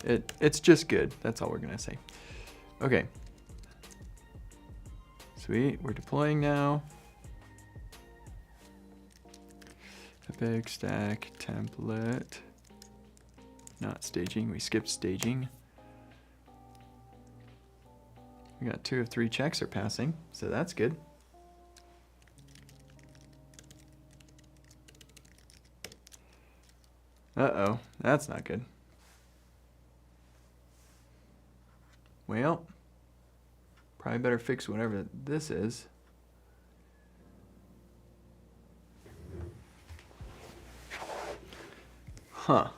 It's just good, that's all we're gonna say. Okay. Sweet, we're deploying now. Epic stack template. Not staging, we skipped staging. We got 2 of 3 checks are passing, so that's good. Uh-oh, that's not good. Well, probably better fix whatever this is. Huh.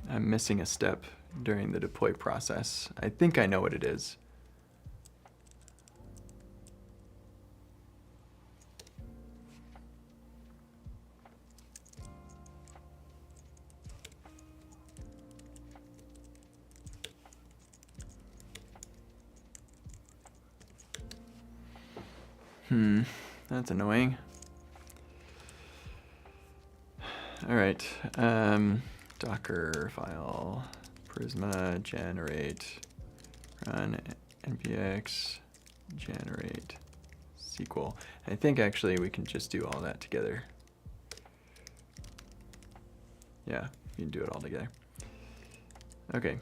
I'm missing a step during the deploy process. I think I know what it is. That's annoying. All right, Docker file, Prisma, generate, run npx, generate, SQL. I think actually we can just do all that together. Yeah, you can do it all together. Okay.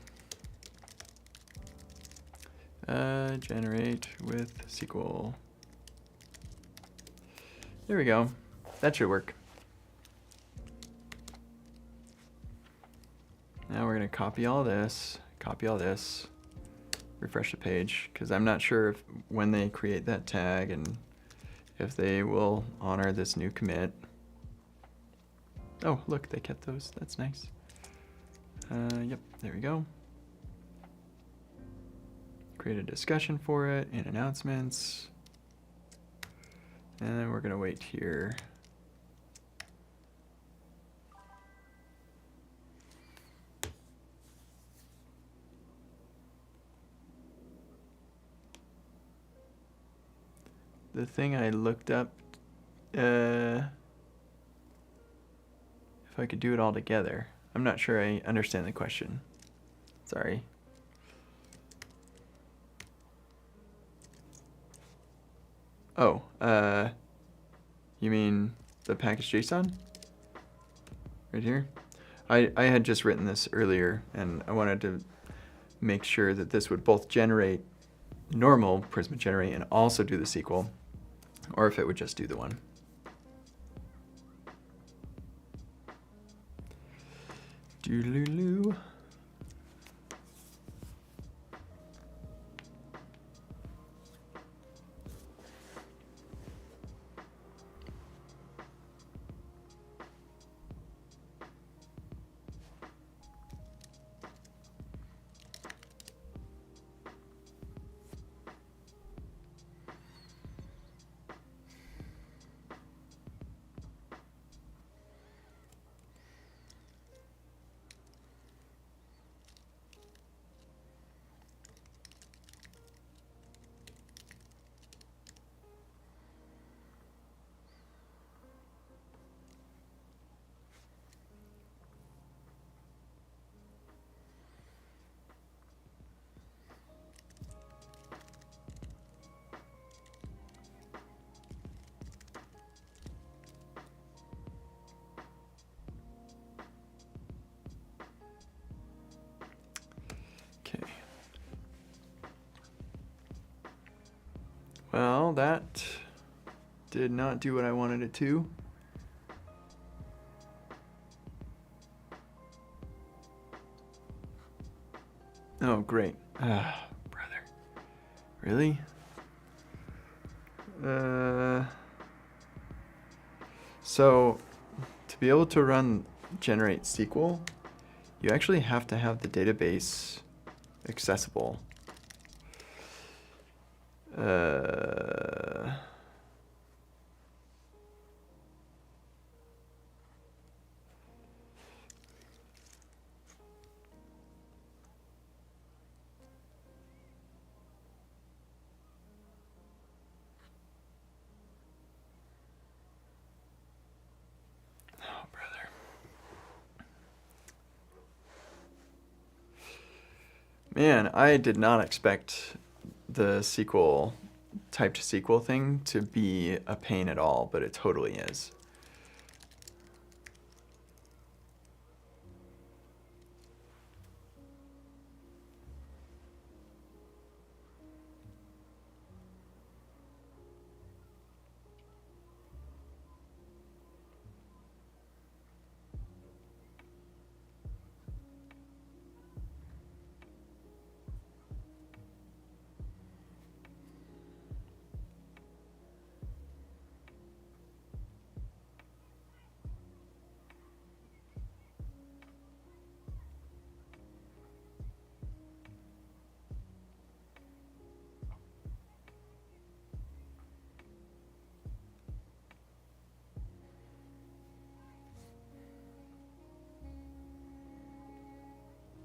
Generate with SQL. There we go. That should work. Now we're going to copy all this, refresh the page, because I'm not sure if when they create that tag and if they will honor this new commit. Oh, look, they kept those. That's nice. Yep, there we go. Create a discussion for it in announcements. And then we're going to wait here. The thing I looked up, if I could do it all together. I'm not sure I understand the question. Sorry. Oh, you mean the package JSON? Right here? I had just written this earlier, and I wanted to make sure that this would both generate normal Prisma generate and also do the SQL, or if it would just do the one. Doodaloo. Okay. Well, that did not do what I wanted it to. Oh, great. Ah, brother. Really? So, to be able to run generate SQL, you actually have to have the database accessible. Oh, brother. Man, I did not expect the SQL typed SQL thing to be a pain at all, but it totally is.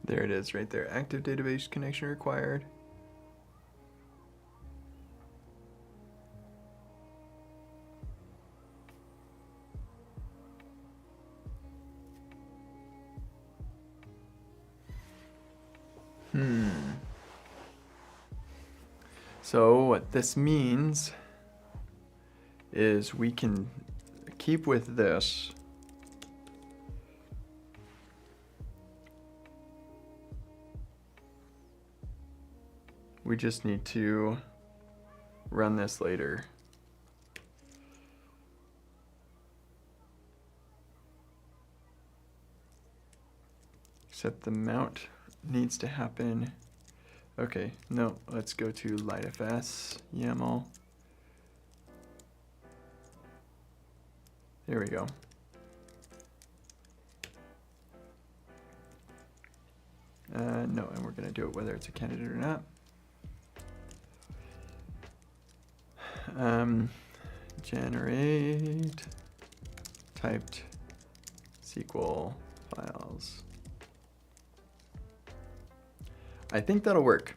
There it is right there. Active database connection required. So what this means is we can keep with this. We just need to run this later. Except the mount needs to happen. Okay, no, let's go to LightFS, YAML. There we go. No, and we're gonna do it whether it's a candidate or not. Generate typed SQL files. I think that'll work.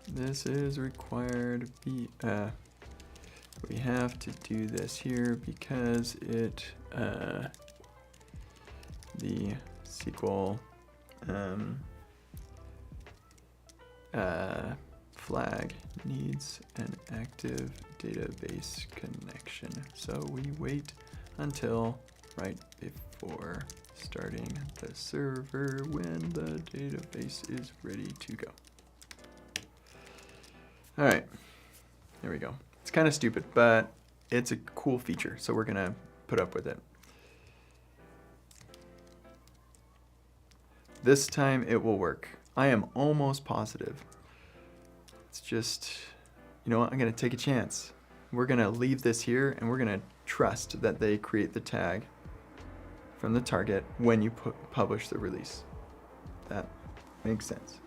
This is required. We have to do this here because it the SQL flag needs an active database connection. So we wait until right before starting the server when the database is ready to go. All right, there we go. It's kind of stupid, but it's a cool feature, so we're gonna put up with it. This time it will work. I am almost positive. It's just, you know what, I'm gonna take a chance. We're gonna leave this here and we're gonna trust that they create the tag from the target when you publish the release. That makes sense.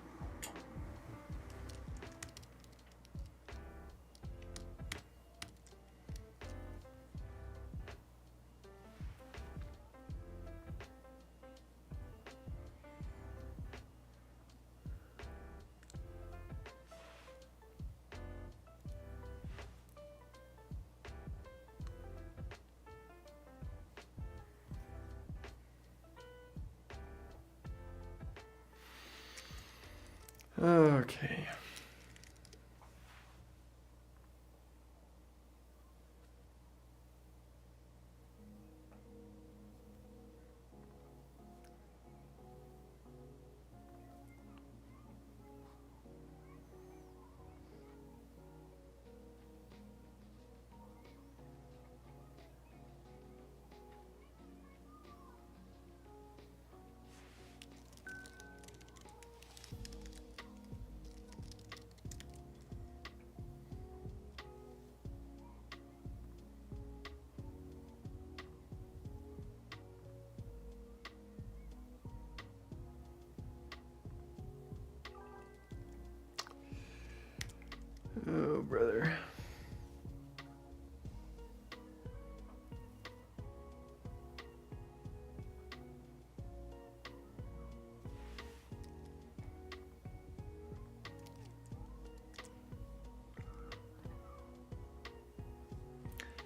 Okay. Oh, brother.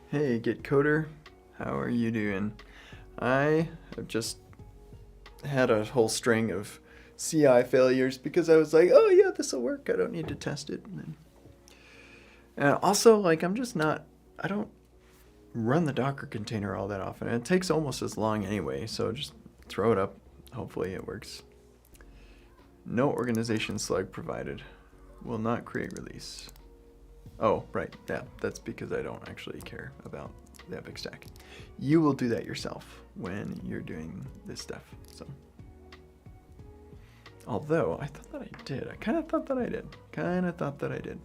Hey, Git Coder. How are you doing? I have just had a whole string of CI failures because I was like, oh yeah, this will work. I don't need to test it. And also, like, I don't run the Docker container all that often. And it takes almost as long anyway, so just throw it up. Hopefully it works. No organization slug provided. Will not create release. Oh, right. Yeah, that's because I don't actually care about the Epic Stack. You will do that yourself when you're doing this stuff. So, although I thought that I did. I kind of thought that I did.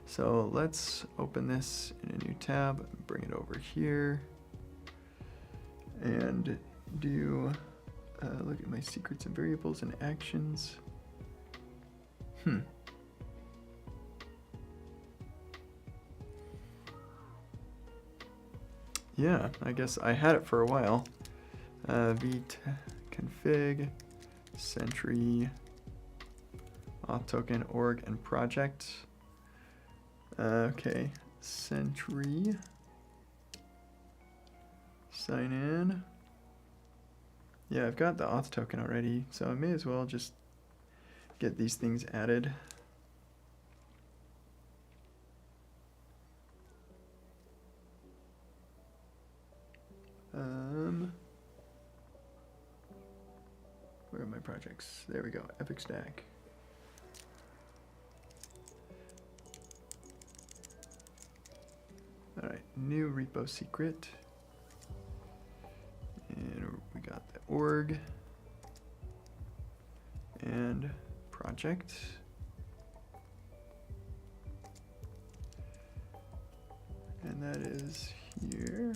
So let's open this in a new tab, bring it over here, and do look at my secrets and variables and actions. Yeah, I guess I had it for a while. Config, Sentry, auth token, org, and project. Okay, Sentry. Sign in. Yeah, I've got the auth token already, so I may as well just get these things added. Where are my projects? There we go, Epic Stack. All right, new repo secret. And we got the org and project. And that is here.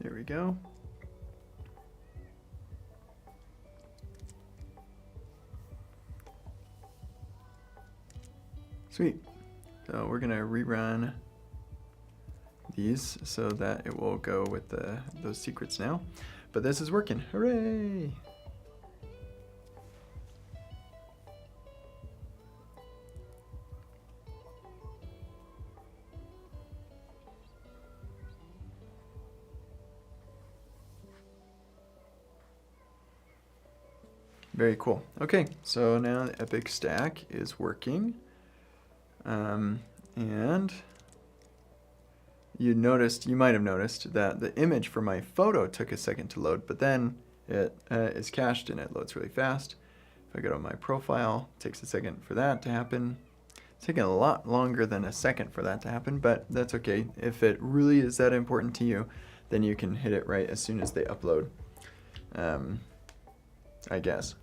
There we go. Sweet. So we're gonna rerun these so that it will go with those secrets now. But this is working. Hooray! Very cool. Okay, so now the Epic Stack is working. And you might have noticed that the image for my photo took a second to load, but then it is cached and it loads really fast. If I go to my profile, it takes a second for that to happen. It's taking a lot longer than a second for that to happen, but that's okay. If it really is that important to you, then you can hit it right as soon as they upload, I guess.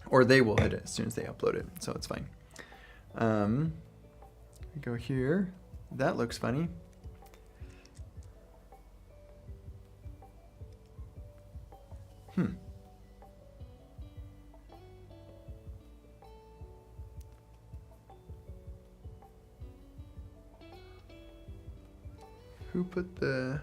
Or they will hit it as soon as they upload it, so it's fine. We go here. That looks funny. Who put the...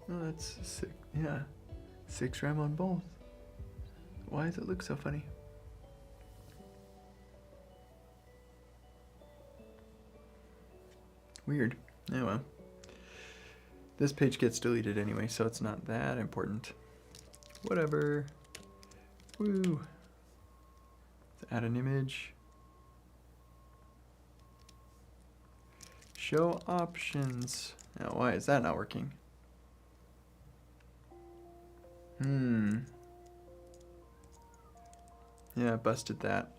Oh, that's sick. Yeah. 6 RAM on both. Why does it look so funny? Weird. Oh well. This page gets deleted anyway, so it's not that important. Whatever. Woo. Let's add an image. Show options. Now, why is that not working? Yeah, busted that.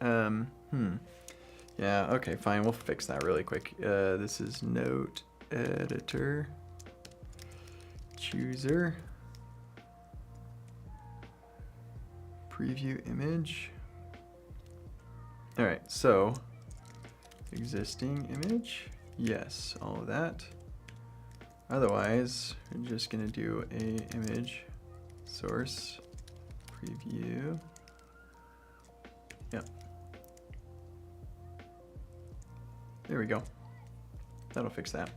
Yeah, okay, fine. We'll fix that really quick. This is note editor. Chooser. Preview image. All right, so existing image. Yes, all of that. Otherwise, we're just gonna do a image source preview. Yep. There we go. That'll fix that.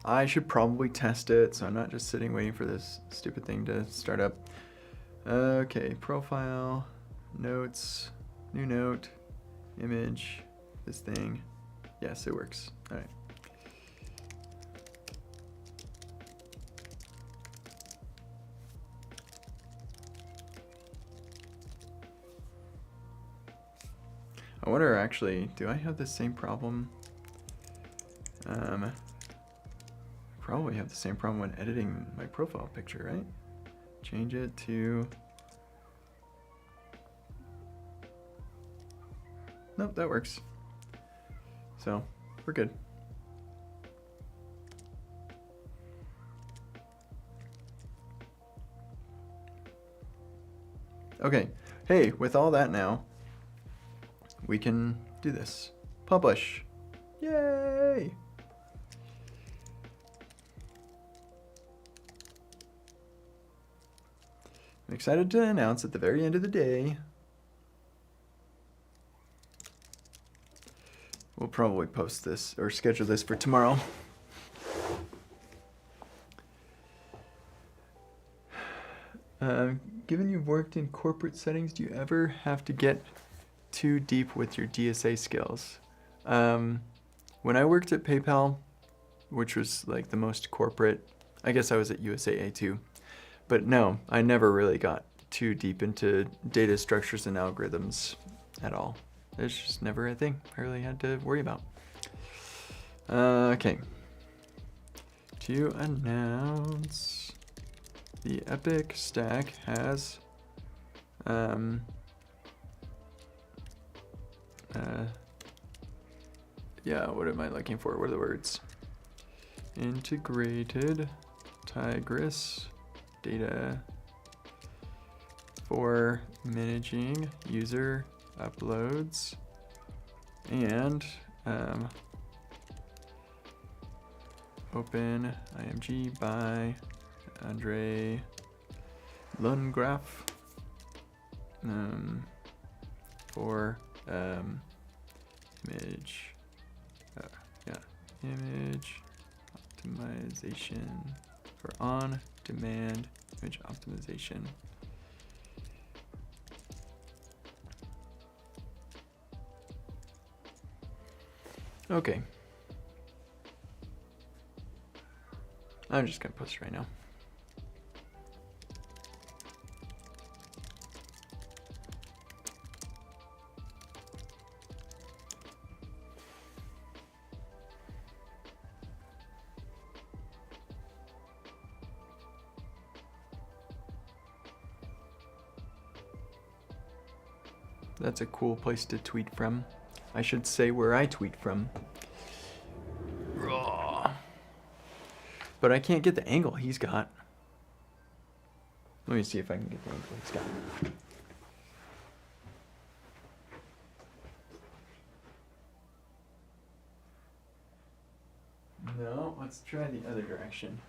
I should probably test it, so I'm not just sitting waiting for this stupid thing to start up. Okay, profile, notes, new note, image, this thing. Yes, it works. All right. I wonder actually, do I have the same problem? Probably have the same problem when editing my profile picture, right? Change it to... Nope, that works. So, we're good. Okay, hey, with all that now, we can do this. Publish. Yay! I'm excited to announce at the very end of the day, we'll probably post this or schedule this for tomorrow. Given you've worked in corporate settings, do you ever have to get too deep with your DSA skills? When I worked at PayPal, which was like the most corporate, I guess I was at USAA too, but no, I never really got too deep into data structures and algorithms at all. It's just never a thing I really had to worry about. Okay. To announce, the Epic Stack has yeah, what am I looking for? What are the words? Integrated Tigris data for managing user uploads and Open IMG by Andre Lundgraf for image image optimization for on-demand image optimization. Okay. I'm just gonna post it right now. That's a cool place to tweet from. I should say where I tweet from. But I can't get the angle he's got. Let me see if I can get the angle he's got. No, let's try the other direction.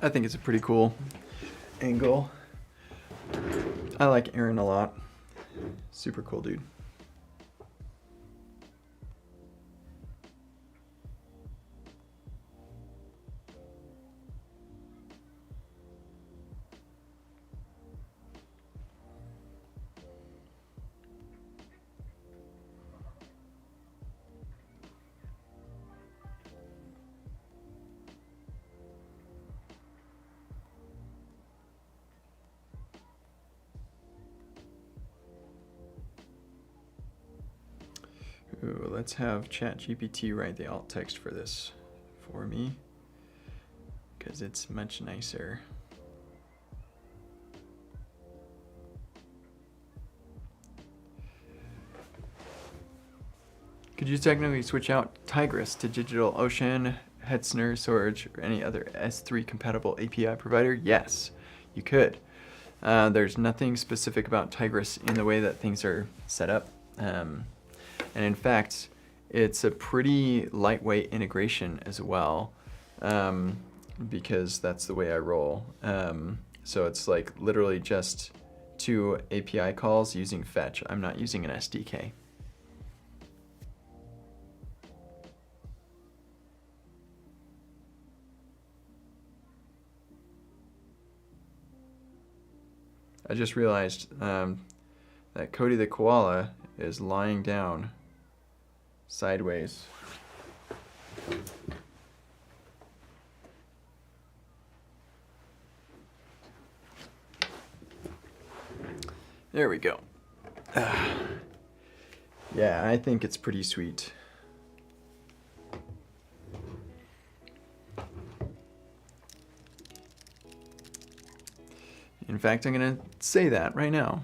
I think it's a pretty cool angle. I like Aaron a lot. Super cool dude. let's have ChatGPT write the alt text for this for me, because it's much nicer. Could you technically switch out Tigris to DigitalOcean, Hetzner, Storage, or any other S3 compatible API provider? Yes, you could. There's nothing specific about Tigris in the way that things are set up. And in fact, it's a pretty lightweight integration as well, because that's the way I roll. So it's like literally just 2 API calls using fetch. I'm not using an SDK. I just realized that Cody the koala is lying down sideways. There we go. Yeah, I think it's pretty sweet. In fact, I'm going to say that right now.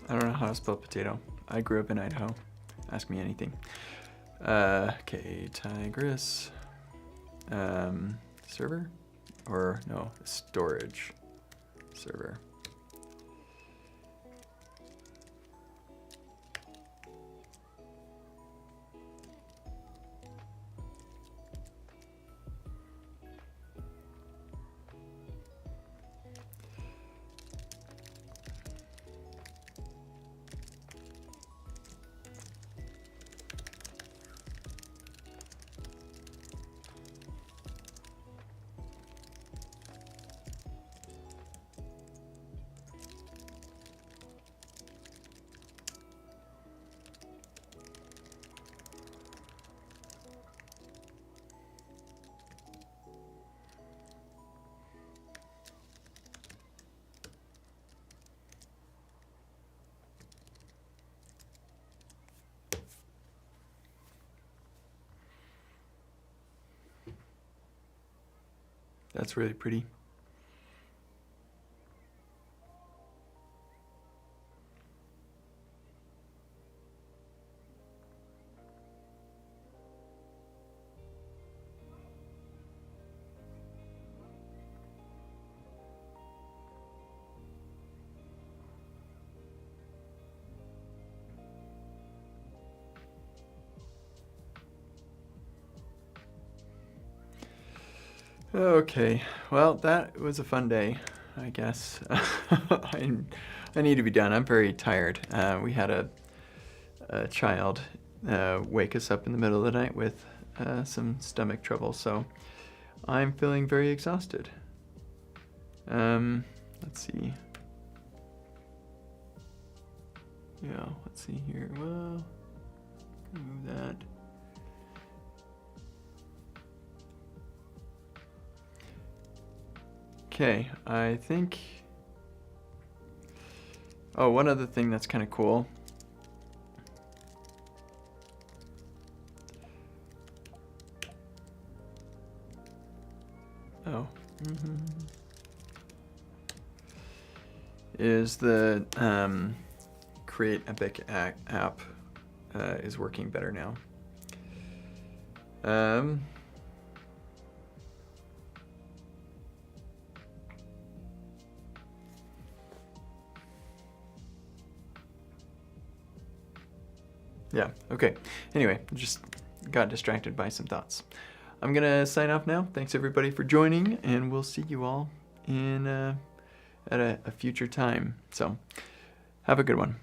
I don't know how to spell potato. I grew up in Idaho. Ask me anything. Okay, Tigris. Server? Or no, storage server. That's really pretty. Okay, well, that was a fun day, I guess. I need to be done. I'm very tired. We had a child wake us up in the middle of the night with some stomach trouble, so I'm feeling very exhausted. Let's see. Yeah, let's see here. Well, move that. Okay, I think... Oh, one other thing that's kind of cool. Oh. Is the Create Epic app is working better now. Yeah, okay. Anyway, just got distracted by some thoughts. I'm going to sign off now. Thanks everybody for joining, and we'll see you all in at a future time. So have a good one.